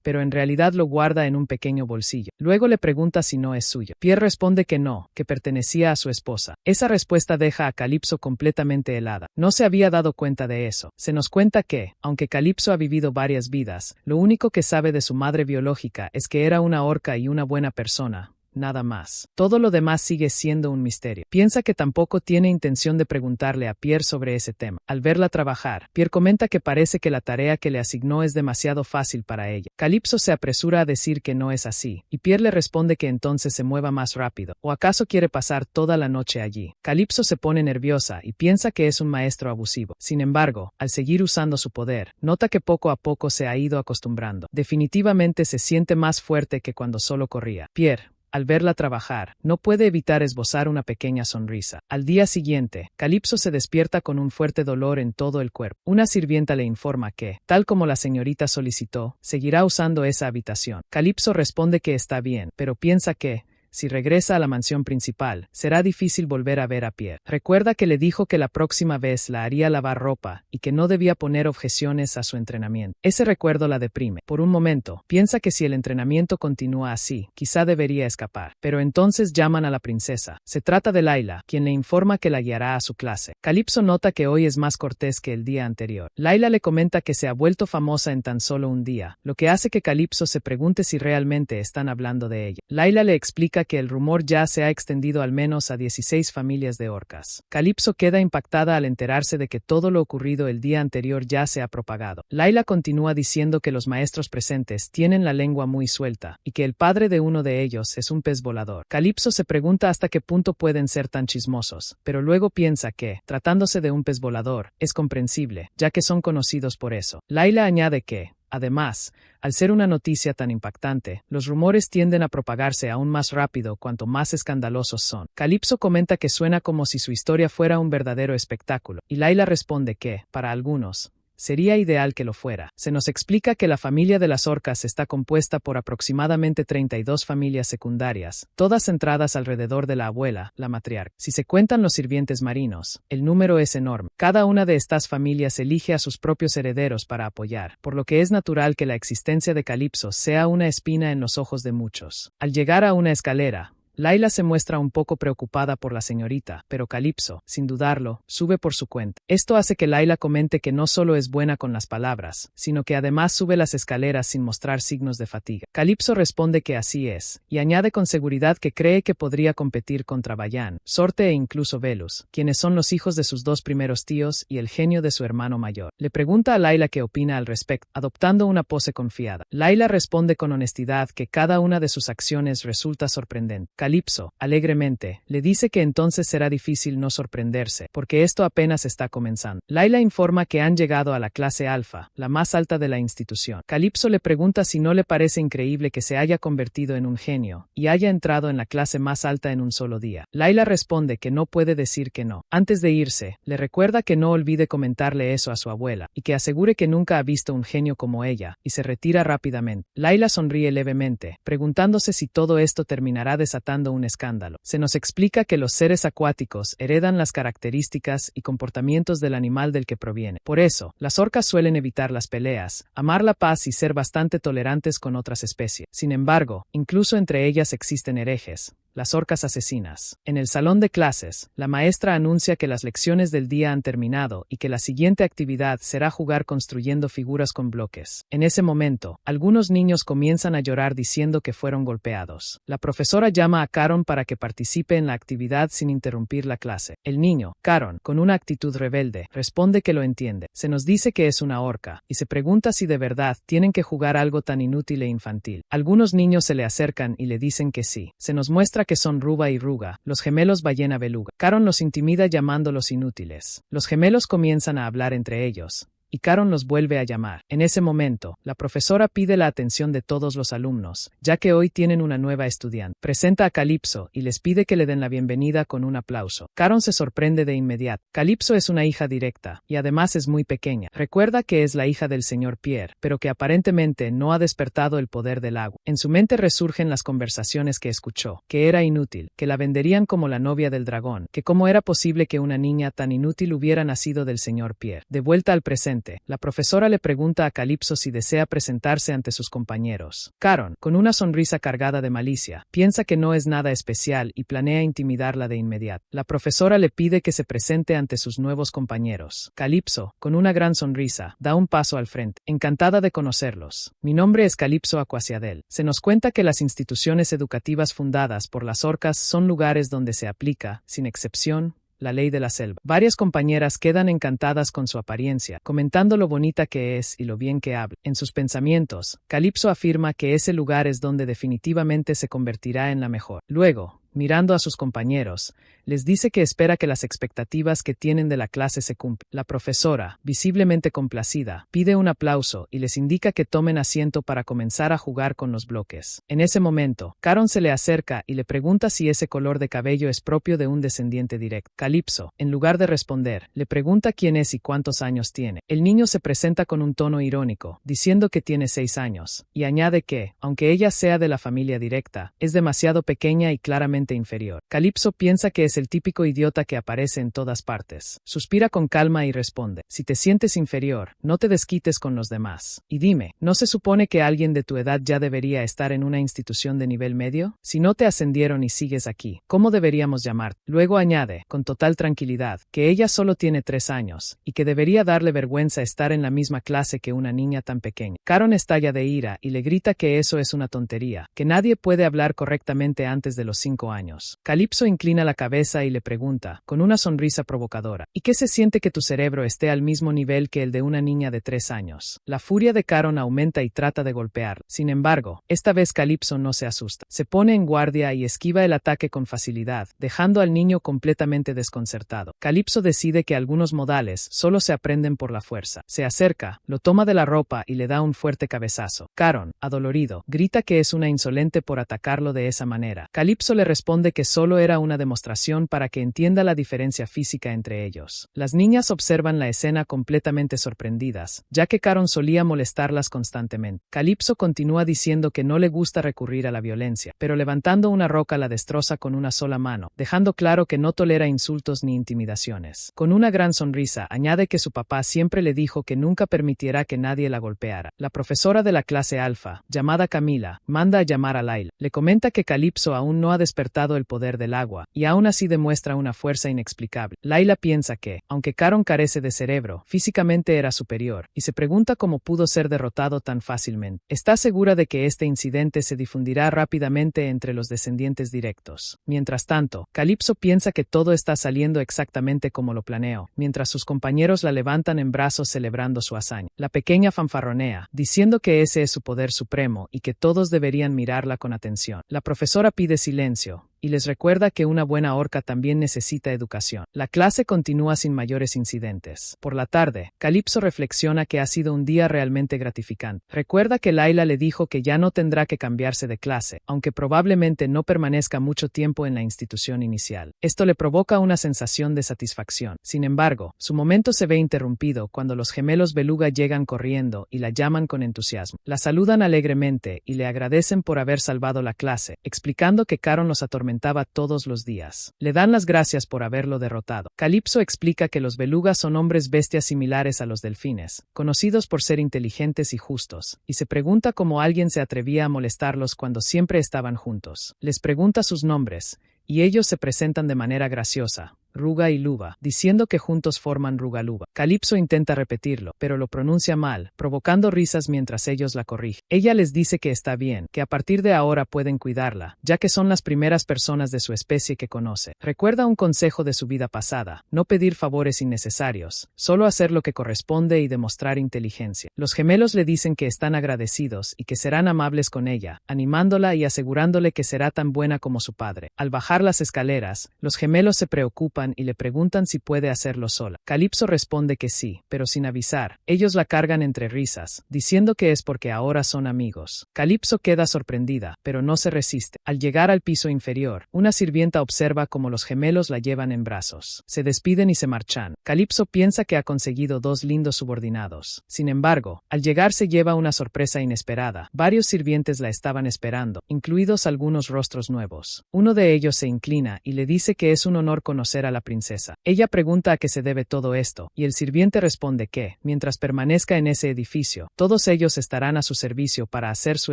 pero en realidad lo guarda en un pequeño bolsillo. Luego le pregunta si no es suyo. Pierre responde que no, que pertenecía a su esposa. Esa respuesta deja a Calypso completamente helada. No se había dado cuenta de eso. Se nos cuenta que, aunque Calypso ha vivido varias vidas, lo único que sabe de su madre biológica es que era una orca y una buena persona. Nada más. Todo lo demás sigue siendo un misterio. Piensa que tampoco tiene intención de preguntarle a Pierre sobre ese tema. Al verla trabajar, Pierre comenta que parece que la tarea que le asignó es demasiado fácil para ella. Calypso se apresura a decir que no es así, y Pierre le responde que entonces se mueva más rápido, o acaso quiere pasar toda la noche allí. Calypso se pone nerviosa y piensa que es un maestro abusivo. Sin embargo, al seguir usando su poder, nota que poco a poco se ha ido acostumbrando. Definitivamente se siente más fuerte que cuando solo corría. Pierre, al verla trabajar, no puede evitar esbozar una pequeña sonrisa. Al día siguiente, Calypso se despierta con un fuerte dolor en todo el cuerpo. Una sirvienta le informa que, tal como la señorita solicitó, seguirá usando esa habitación. Calypso responde que está bien, pero piensa que, si regresa a la mansión principal, será difícil volver a ver a Pierre. Recuerda que le dijo que la próxima vez la haría lavar ropa y que no debía poner objeciones a su entrenamiento. Ese recuerdo la deprime. Por un momento, piensa que si el entrenamiento continúa así, quizá debería escapar. Pero entonces llaman a la princesa. Se trata de Layla, quien le informa que la guiará a su clase. Calypso nota que hoy es más cortés que el día anterior. Layla le comenta que se ha vuelto famosa en tan solo un día, lo que hace que Calypso se pregunte si realmente están hablando de ella. Layla le explica que el rumor ya se ha extendido al menos a 16 familias de orcas. Calypso queda impactada al enterarse de que todo lo ocurrido el día anterior ya se ha propagado. Layla continúa diciendo que los maestros presentes tienen la lengua muy suelta, y que el padre de uno de ellos es un pez volador. Calypso se pregunta hasta qué punto pueden ser tan chismosos, pero luego piensa que, tratándose de un pez volador, es comprensible, ya que son conocidos por eso. Layla añade que, además, al ser una noticia tan impactante, los rumores tienden a propagarse aún más rápido cuanto más escandalosos son. Calypso comenta que suena como si su historia fuera un verdadero espectáculo, y Layla responde que, para algunos, Sería ideal que lo fuera. Se nos explica que la familia de las orcas está compuesta por aproximadamente 32 familias secundarias, todas centradas alrededor de la abuela, la matriarca. Si se cuentan los sirvientes marinos, el número es enorme. Cada una de estas familias elige a sus propios herederos para apoyar, por lo que es natural que la existencia de Calipso sea una espina en los ojos de muchos. Al llegar a una escalera, Layla se muestra un poco preocupada por la señorita, pero Calipso, sin dudarlo, sube por su cuenta. Esto hace que Layla comente que no solo es buena con las palabras, sino que además sube las escaleras sin mostrar signos de fatiga. Calipso responde que así es, y añade con seguridad que cree que podría competir contra Bayan, Sorte e incluso Velus, quienes son los hijos de sus dos primeros tíos y el genio de su hermano mayor. Le pregunta a Layla qué opina al respecto, adoptando una pose confiada. Layla responde con honestidad que cada una de sus acciones resulta sorprendente. Calipso, alegremente, le dice que entonces será difícil no sorprenderse, porque esto apenas está comenzando. Layla informa que han llegado a la clase alfa, la más alta de la institución. Calipso le pregunta si no le parece increíble que se haya convertido en un genio, y haya entrado en la clase más alta en un solo día. Layla responde que no puede decir que no. Antes de irse, le recuerda que no olvide comentarle eso a su abuela, y que asegure que nunca ha visto un genio como ella, y se retira rápidamente. Layla sonríe levemente, preguntándose si todo esto terminará desatando un escándalo. Se nos explica que los seres acuáticos heredan las características y comportamientos del animal del que proviene. Por eso, las orcas suelen evitar las peleas, amar la paz y ser bastante tolerantes con otras especies. Sin embargo, incluso entre ellas existen herejes, las orcas asesinas. En el salón de clases, la maestra anuncia que las lecciones del día han terminado y que la siguiente actividad será jugar construyendo figuras con bloques. En ese momento, algunos niños comienzan a llorar diciendo que fueron golpeados. La profesora llama a Caron para que participe en la actividad sin interrumpir la clase. El niño, Caron, con una actitud rebelde, responde que lo entiende. Se nos dice que es una orca, y se pregunta si de verdad tienen que jugar algo tan inútil e infantil. Algunos niños se le acercan y le dicen que sí. Se nos muestra que son Ruba y Ruga, los gemelos ballena beluga. Caron los intimida llamándolos inútiles. Los gemelos comienzan a hablar entre ellos, y Caron los vuelve a llamar. En ese momento, la profesora pide la atención de todos los alumnos, ya que hoy tienen una nueva estudiante. Presenta a Calipso y les pide que le den la bienvenida con un aplauso. Caron se sorprende de inmediato. Calipso es una hija directa, y además es muy pequeña. Recuerda que es la hija del señor Pierre, pero que aparentemente no ha despertado el poder del agua. En su mente resurgen las conversaciones que escuchó, que era inútil, que la venderían como la novia del dragón, que cómo era posible que una niña tan inútil hubiera nacido del señor Pierre. De vuelta al presente, la profesora le pregunta a Calipso si desea presentarse ante sus compañeros. Caron, con una sonrisa cargada de malicia, piensa que no es nada especial y planea intimidarla de inmediato. La profesora le pide que se presente ante sus nuevos compañeros. Calipso, con una gran sonrisa, da un paso al frente. Encantada de conocerlos. Mi nombre es Calipso Aquasiadel. Se nos cuenta que las instituciones educativas fundadas por las orcas son lugares donde se aplica, sin excepción, la ley de la selva. Varias compañeras quedan encantadas con su apariencia, comentando lo bonita que es y lo bien que habla. En sus pensamientos, Calipso afirma que ese lugar es donde definitivamente se convertirá en la mejor. Luego, mirando a sus compañeros, les dice que espera que las expectativas que tienen de la clase se cumplan. La profesora, visiblemente complacida, pide un aplauso y les indica que tomen asiento para comenzar a jugar con los bloques. En ese momento, Caron se le acerca y le pregunta si ese color de cabello es propio de un descendiente directo. Calipso, en lugar de responder, le pregunta quién es y cuántos años tiene. El niño se presenta con un tono irónico, diciendo que tiene 6 años, y añade que, aunque ella sea de la familia directa, es demasiado pequeña y claramente inferior. Calipso piensa que es el típico idiota que aparece en todas partes. Suspira con calma y responde: si te sientes inferior, no te desquites con los demás. Y dime, ¿no se supone que alguien de tu edad ya debería estar en una institución de nivel medio? Si no te ascendieron y sigues aquí, ¿cómo deberíamos llamarte? Luego añade, con total tranquilidad, que ella solo tiene 3 años, y que debería darle vergüenza estar en la misma clase que una niña tan pequeña. Caron estalla de ira y le grita que eso es una tontería, que nadie puede hablar correctamente antes de los 5 años. Calipso inclina la cabeza y le pregunta, con una sonrisa provocadora: ¿y qué se siente que tu cerebro esté al mismo nivel que el de una niña de 3 años? La furia de Caron aumenta y trata de golpear. Sin embargo, esta vez Calipso no se asusta. Se pone en guardia y esquiva el ataque con facilidad, dejando al niño completamente desconcertado. Calipso decide que algunos modales solo se aprenden por la fuerza. Se acerca, lo toma de la ropa y le da un fuerte cabezazo. Caron, adolorido, grita que es una insolente por atacarlo de esa manera. Calipso le responde responde que solo era una demostración para que entienda la diferencia física entre ellos. Las niñas observan la escena completamente sorprendidas, ya que Caron solía molestarlas constantemente. Calypso continúa diciendo que no le gusta recurrir a la violencia, pero levantando una roca la destroza con una sola mano, dejando claro que no tolera insultos ni intimidaciones. Con una gran sonrisa, añade que su papá siempre le dijo que nunca permitiera que nadie la golpeara. La profesora de la clase alfa, llamada Camila, manda a llamar a Layla. Le comenta que Calypso aún no ha despertado el poder del agua, y aún así demuestra una fuerza inexplicable. Layla piensa que, aunque Caron carece de cerebro, físicamente era superior, y se pregunta cómo pudo ser derrotado tan fácilmente. Está segura de que este incidente se difundirá rápidamente entre los descendientes directos. Mientras tanto, Calypso piensa que todo está saliendo exactamente como lo planeó, mientras sus compañeros la levantan en brazos celebrando su hazaña. La pequeña fanfarronea, diciendo que ese es su poder supremo y que todos deberían mirarla con atención. La profesora pide silencio y les recuerda que una buena orca también necesita educación. La clase continúa sin mayores incidentes. Por la tarde, Calypso reflexiona que ha sido un día realmente gratificante. Recuerda que Layla le dijo que ya no tendrá que cambiarse de clase, aunque probablemente no permanezca mucho tiempo en la institución inicial. Esto le provoca una sensación de satisfacción. Sin embargo, su momento se ve interrumpido cuando los gemelos beluga llegan corriendo y la llaman con entusiasmo. La saludan alegremente y le agradecen por haber salvado la clase, explicando que Caron los atormentaba todos los días. Le dan las gracias por haberlo derrotado. Calypso explica que los belugas son hombres bestias similares a los delfines, conocidos por ser inteligentes y justos, y se pregunta cómo alguien se atrevía a molestarlos cuando siempre estaban juntos. Les pregunta sus nombres, y ellos se presentan de manera graciosa, Ruga y Luba, diciendo que juntos forman Rugaluba. Calypso intenta repetirlo, pero lo pronuncia mal, provocando risas mientras ellos la corrigen. Ella les dice que está bien, que a partir de ahora pueden cuidarla, ya que son las primeras personas de su especie que conoce. Recuerda un consejo de su vida pasada: no pedir favores innecesarios, solo hacer lo que corresponde y demostrar inteligencia. Los gemelos le dicen que están agradecidos y que serán amables con ella, animándola y asegurándole que será tan buena como su padre. Al bajar las escaleras, los gemelos se preocupan y le preguntan si puede hacerlo sola. Calypso responde que sí, pero sin avisar. Ellos la cargan entre risas, diciendo que es porque ahora son amigos. Calypso queda sorprendida, pero no se resiste. Al llegar al piso inferior, una sirvienta observa cómo los gemelos la llevan en brazos. Se despiden y se marchan. Calypso piensa que ha conseguido dos lindos subordinados. Sin embargo, al llegar se lleva una sorpresa inesperada. Varios sirvientes la estaban esperando, incluidos algunos rostros nuevos. Uno de ellos se inclina y le dice que es un honor conocer a la princesa. Ella pregunta a qué se debe todo esto, y el sirviente responde que, mientras permanezca en ese edificio, todos ellos estarán a su servicio para hacer su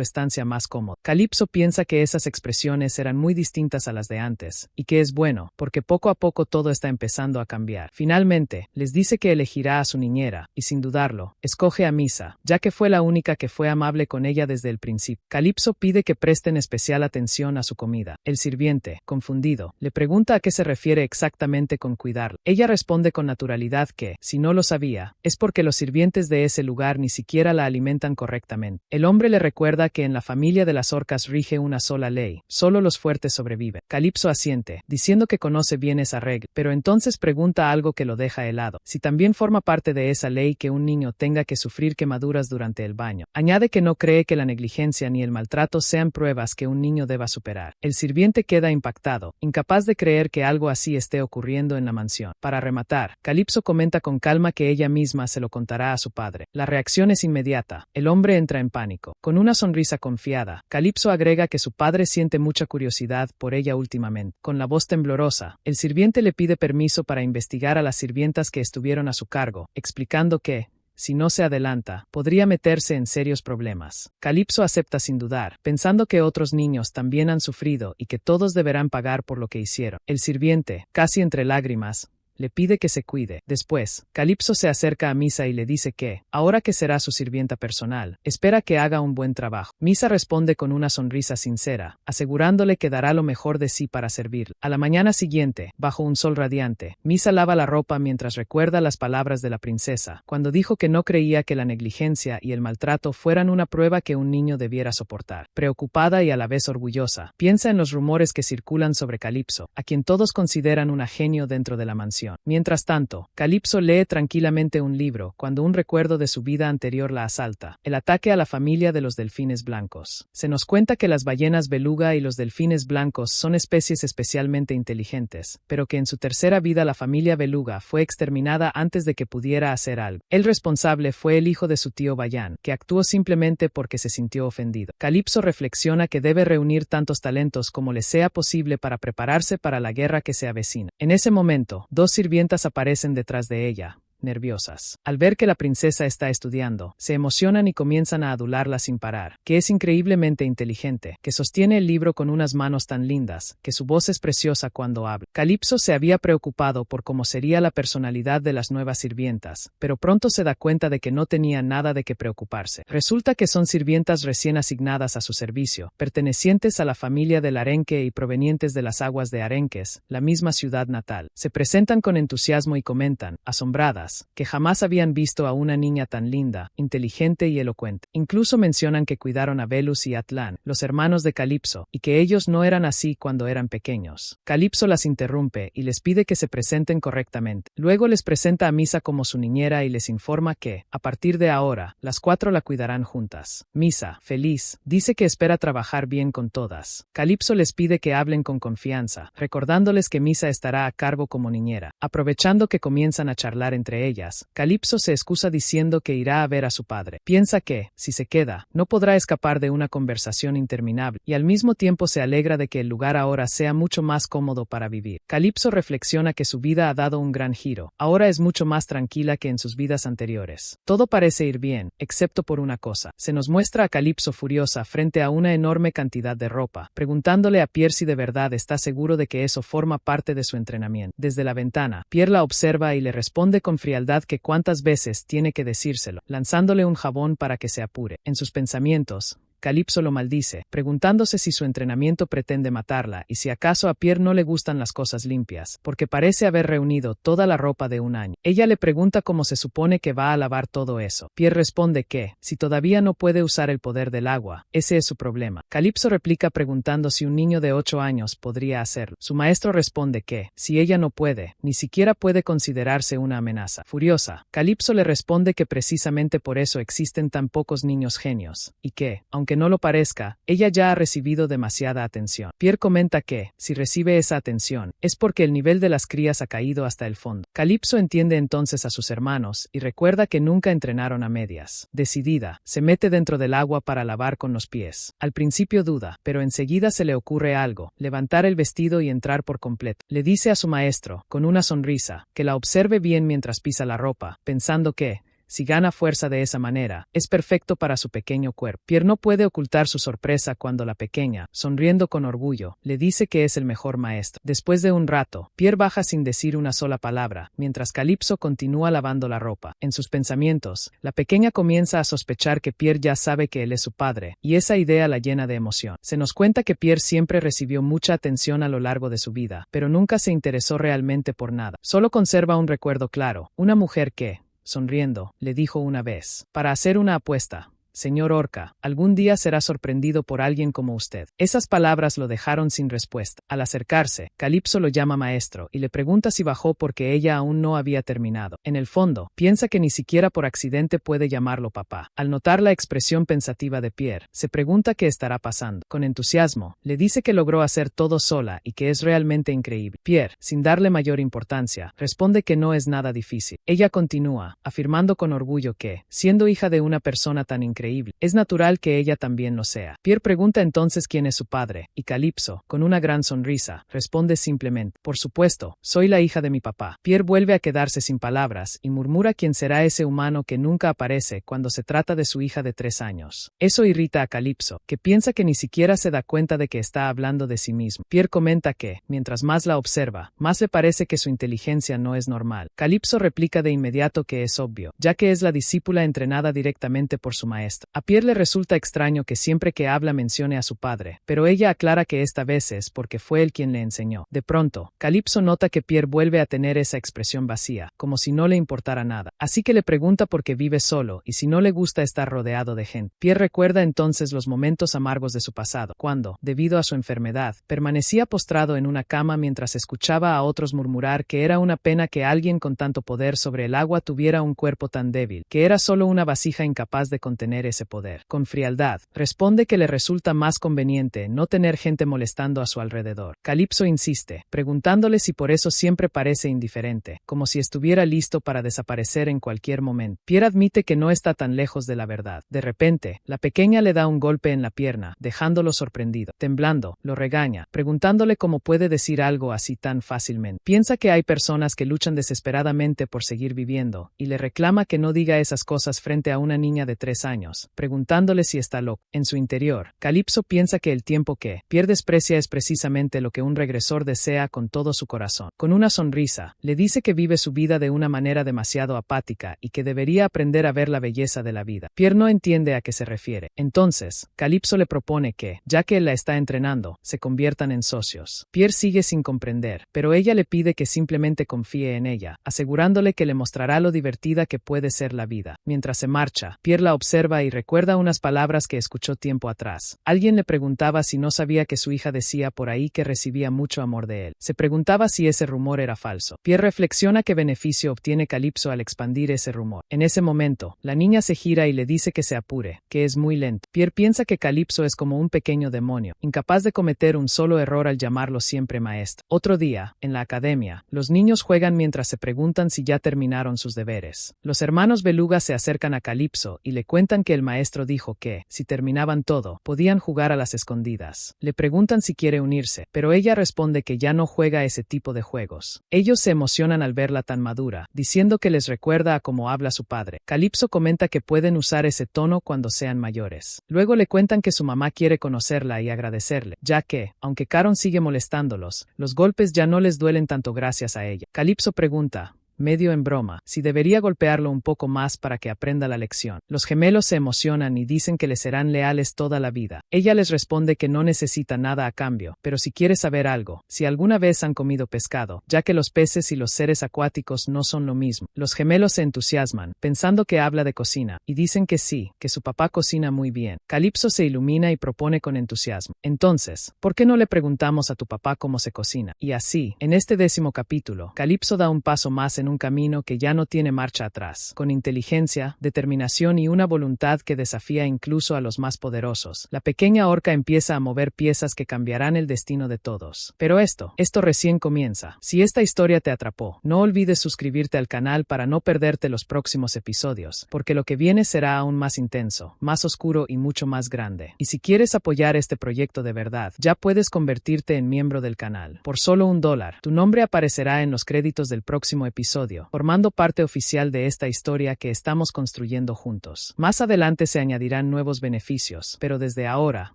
estancia más cómoda. Calypso piensa que esas expresiones eran muy distintas a las de antes, y que es bueno, porque poco a poco todo está empezando a cambiar. Finalmente, les dice que elegirá a su niñera, y sin dudarlo, escoge a Misa, ya que fue la única que fue amable con ella desde el principio. Calypso pide que presten especial atención a su comida. El sirviente, confundido, le pregunta a qué se refiere exactamente con cuidarla. Ella responde con naturalidad que, si no lo sabía, es porque los sirvientes de ese lugar ni siquiera la alimentan correctamente. El hombre le recuerda que en la familia de las orcas rige una sola ley: solo los fuertes sobreviven. Calypso asiente, diciendo que conoce bien esa regla, pero entonces pregunta algo que lo deja helado: si también forma parte de esa ley que un niño tenga que sufrir quemaduras durante el baño. Añade que no cree que la negligencia ni el maltrato sean pruebas que un niño deba superar. El sirviente queda impactado, incapaz de creer que algo así esté ocurriendo en la mansión. Para rematar, Calypso comenta con calma que ella misma se lo contará a su padre. La reacción es inmediata. El hombre entra en pánico. Con una sonrisa confiada, Calypso agrega que su padre siente mucha curiosidad por ella últimamente. Con la voz temblorosa, el sirviente le pide permiso para investigar a las sirvientas que estuvieron a su cargo, explicando que, si no se adelanta, podría meterse en serios problemas. Calypso acepta sin dudar, pensando que otros niños también han sufrido y que todos deberán pagar por lo que hicieron. El sirviente, casi entre lágrimas, le pide que se cuide. Después, Calypso se acerca a Misa y le dice que, ahora que será su sirvienta personal, espera que haga un buen trabajo. Misa responde con una sonrisa sincera, asegurándole que dará lo mejor de sí para servirle. A la mañana siguiente, bajo un sol radiante, Misa lava la ropa mientras recuerda las palabras de la princesa, cuando dijo que no creía que la negligencia y el maltrato fueran una prueba que un niño debiera soportar. Preocupada y a la vez orgullosa, piensa en los rumores que circulan sobre Calypso, a quien todos consideran una genio dentro de la mansión. imaginación. Mientras tanto, Calipso lee tranquilamente un libro cuando un recuerdo de su vida anterior la asalta: el ataque a la familia de los delfines blancos. Se nos cuenta que las ballenas beluga y los delfines blancos son especies especialmente inteligentes, pero que en su tercera vida la familia beluga fue exterminada antes de que pudiera hacer algo. El responsable fue el hijo de su tío Bayán, que actuó simplemente porque se sintió ofendido. Calipso reflexiona que debe reunir tantos talentos como le sea posible para prepararse para la guerra que se avecina. En ese momento, dos sirvientas aparecen detrás de ella, nerviosas. Al ver que la princesa está estudiando, se emocionan y comienzan a adularla sin parar, que es increíblemente inteligente, que sostiene el libro con unas manos tan lindas, que su voz es preciosa cuando habla. Calipso se había preocupado por cómo sería la personalidad de las nuevas sirvientas, pero pronto se da cuenta de que no tenía nada de qué preocuparse. Resulta que son sirvientas recién asignadas a su servicio, pertenecientes a la familia del Arenque y provenientes de las aguas de Arenques, la misma ciudad natal. Se presentan con entusiasmo y comentan, asombradas, que jamás habían visto a una niña tan linda, inteligente y elocuente. Incluso mencionan que cuidaron a Velus y Atlán, los hermanos de Calipso, y que ellos no eran así cuando eran pequeños. Calipso las interrumpe y les pide que se presenten correctamente. Luego les presenta a Misa como su niñera y les informa que, a partir de ahora, las cuatro la cuidarán juntas. Misa, feliz, dice que espera trabajar bien con todas. Calipso les pide que hablen con confianza, recordándoles que Misa estará a cargo como niñera. Aprovechando que comienzan a charlar entre ellas, Calipso se excusa diciendo que irá a ver a su padre. Piensa que, si se queda, no podrá escapar de una conversación interminable, y al mismo tiempo se alegra de que el lugar ahora sea mucho más cómodo para vivir. Calipso reflexiona que su vida ha dado un gran giro, ahora es mucho más tranquila que en sus vidas anteriores. Todo parece ir bien, excepto por una cosa. Se nos muestra a Calipso furiosa frente a una enorme cantidad de ropa, preguntándole a Pierre si de verdad está seguro de que eso forma parte de su entrenamiento. Desde la ventana, Pierre la observa y le responde con frialdad que cuántas veces tiene que decírselo, lanzándole un jabón para que se apure. En sus pensamientos, Calipso lo maldice, preguntándose si su entrenamiento pretende matarla y si acaso a Pierre no le gustan las cosas limpias, porque parece haber reunido toda la ropa de un año. Ella le pregunta cómo se supone que va a lavar todo eso. Pierre responde que, si todavía no puede usar el poder del agua, ese es su problema. Calipso replica preguntando si un niño de 8 años podría hacerlo. Su maestro responde que, si ella no puede, ni siquiera puede considerarse una amenaza. Furiosa, Calipso le responde que precisamente por eso existen tan pocos niños genios, y que, aunque no lo parezca, ella ya ha recibido demasiada atención. Pierre comenta que, si recibe esa atención, es porque el nivel de las crías ha caído hasta el fondo. Calipso entiende entonces a sus hermanos y recuerda que nunca entrenaron a medias. Decidida, se mete dentro del agua para lavar con los pies. Al principio duda, pero enseguida se le ocurre algo: levantar el vestido y entrar por completo. Le dice a su maestro, con una sonrisa, que la observe bien mientras pisa la ropa, pensando que, si gana fuerza de esa manera, es perfecto para su pequeño cuerpo. Pierre no puede ocultar su sorpresa cuando la pequeña, sonriendo con orgullo, le dice que es el mejor maestro. Después de un rato, Pierre baja sin decir una sola palabra, mientras Calipso continúa lavando la ropa. En sus pensamientos, la pequeña comienza a sospechar que Pierre ya sabe que él es su padre, y esa idea la llena de emoción. Se nos cuenta que Pierre siempre recibió mucha atención a lo largo de su vida, pero nunca se interesó realmente por nada. Solo conserva un recuerdo claro: una mujer que, sonriendo, le dijo una vez: para hacer una apuesta, señor Orca, algún día será sorprendido por alguien como usted. Esas palabras lo dejaron sin respuesta. Al acercarse, Calipso lo llama maestro y le pregunta si bajó porque ella aún no había terminado. En el fondo, piensa que ni siquiera por accidente puede llamarlo papá. Al notar la expresión pensativa de Pierre, se pregunta qué estará pasando. Con entusiasmo, le dice que logró hacer todo sola y que es realmente increíble. Pierre, sin darle mayor importancia, responde que no es nada difícil. Ella continúa, afirmando con orgullo que, siendo hija de una persona tan increíble, es natural que ella también lo sea. Pierre pregunta entonces quién es su padre, y Calipso, con una gran sonrisa, responde simplemente: por supuesto, soy la hija de mi papá. Pierre vuelve a quedarse sin palabras y murmura quién será ese humano que nunca aparece cuando se trata de su hija de 3 años. Eso irrita a Calipso, que piensa que ni siquiera se da cuenta de que está hablando de sí mismo. Pierre comenta que, mientras más la observa, más le parece que su inteligencia no es normal. Calipso replica de inmediato que es obvio, ya que es la discípula entrenada directamente por su maestro. maestro. A Pierre le resulta extraño que siempre que habla mencione a su padre, pero ella aclara que esta vez es porque fue él quien le enseñó. De pronto, Calypso nota que Pierre vuelve a tener esa expresión vacía, como si no le importara nada. Así que le pregunta por qué vive solo y si no le gusta estar rodeado de gente. Pierre recuerda entonces los momentos amargos de su pasado, cuando, debido a su enfermedad, permanecía postrado en una cama mientras escuchaba a otros murmurar que era una pena que alguien con tanto poder sobre el agua tuviera un cuerpo tan débil, que era solo una vasija incapaz de contener ese poder. Con frialdad, responde que le resulta más conveniente no tener gente molestando a su alrededor. Calypso insiste, preguntándole si por eso siempre parece indiferente, como si estuviera listo para desaparecer en cualquier momento. Pierre admite que no está tan lejos de la verdad. De repente, la pequeña le da un golpe en la pierna, dejándolo sorprendido. Temblando, lo regaña, preguntándole cómo puede decir algo así tan fácilmente. Piensa que hay personas que luchan desesperadamente por seguir viviendo, y le reclama que no diga esas cosas frente a una niña de 3 años, preguntándole si está loco. En su interior, Calypso piensa que el tiempo que Pierre desprecia es precisamente lo que un regresor desea con todo su corazón. Con una sonrisa, le dice que vive su vida de una manera demasiado apática y que debería aprender a ver la belleza de la vida. Pierre no entiende a qué se refiere. Entonces, Calypso le propone que, ya que él la está entrenando, se conviertan en socios. Pierre sigue sin comprender, pero ella le pide que simplemente confíe en ella, asegurándole que le mostrará lo divertida que puede ser la vida. Mientras se marcha, Pierre la observa y recuerda unas palabras que escuchó tiempo atrás. Alguien le preguntaba si no sabía que su hija decía por ahí que recibía mucho amor de él. Se preguntaba si ese rumor era falso. Pierre reflexiona qué beneficio obtiene Calypso al expandir ese rumor. En ese momento, la niña se gira y le dice que se apure, que es muy lento. Pierre piensa que Calypso es como un pequeño demonio, incapaz de cometer un solo error al llamarlo siempre maestro. Otro día, en la academia, los niños juegan mientras se preguntan si ya terminaron sus deberes. Los hermanos Beluga se acercan a Calypso y le cuentan que el maestro dijo que, si terminaban todo, podían jugar a las escondidas. Le preguntan si quiere unirse, pero ella responde que ya no juega ese tipo de juegos. Ellos se emocionan al verla tan madura, diciendo que les recuerda a cómo habla su padre. Calypso comenta que pueden usar ese tono cuando sean mayores. Luego le cuentan que su mamá quiere conocerla y agradecerle, ya que, aunque Caron sigue molestándolos, los golpes ya no les duelen tanto gracias a ella. Calypso pregunta, medio en broma, si debería golpearlo un poco más para que aprenda la lección. Los gemelos se emocionan y dicen que le serán leales toda la vida. Ella les responde que no necesita nada a cambio, pero si quiere saber algo, si alguna vez han comido pescado, ya que los peces y los seres acuáticos no son lo mismo. Los gemelos se entusiasman, pensando que habla de cocina, y dicen que sí, que su papá cocina muy bien. Calypso se ilumina y propone con entusiasmo. Entonces, ¿por qué no le preguntamos a tu papá cómo se cocina? Y así, en este 10º capítulo, Calypso da un paso más en un camino que ya no tiene marcha atrás. Con inteligencia, determinación y una voluntad que desafía incluso a los más poderosos, la pequeña orca empieza a mover piezas que cambiarán el destino de todos. Pero esto recién comienza. Si esta historia te atrapó, no olvides suscribirte al canal para no perderte los próximos episodios, porque lo que viene será aún más intenso, más oscuro y mucho más grande. Y si quieres apoyar este proyecto de verdad, ya puedes convertirte en miembro del canal. Por solo $1, tu nombre aparecerá en los créditos del próximo episodio, formando parte oficial de esta historia que estamos construyendo juntos. Más adelante se añadirán nuevos beneficios, pero desde ahora,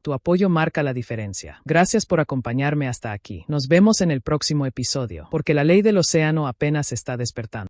tu apoyo marca la diferencia. Gracias por acompañarme hasta aquí. Nos vemos en el próximo episodio, porque la ley del océano apenas está despertando.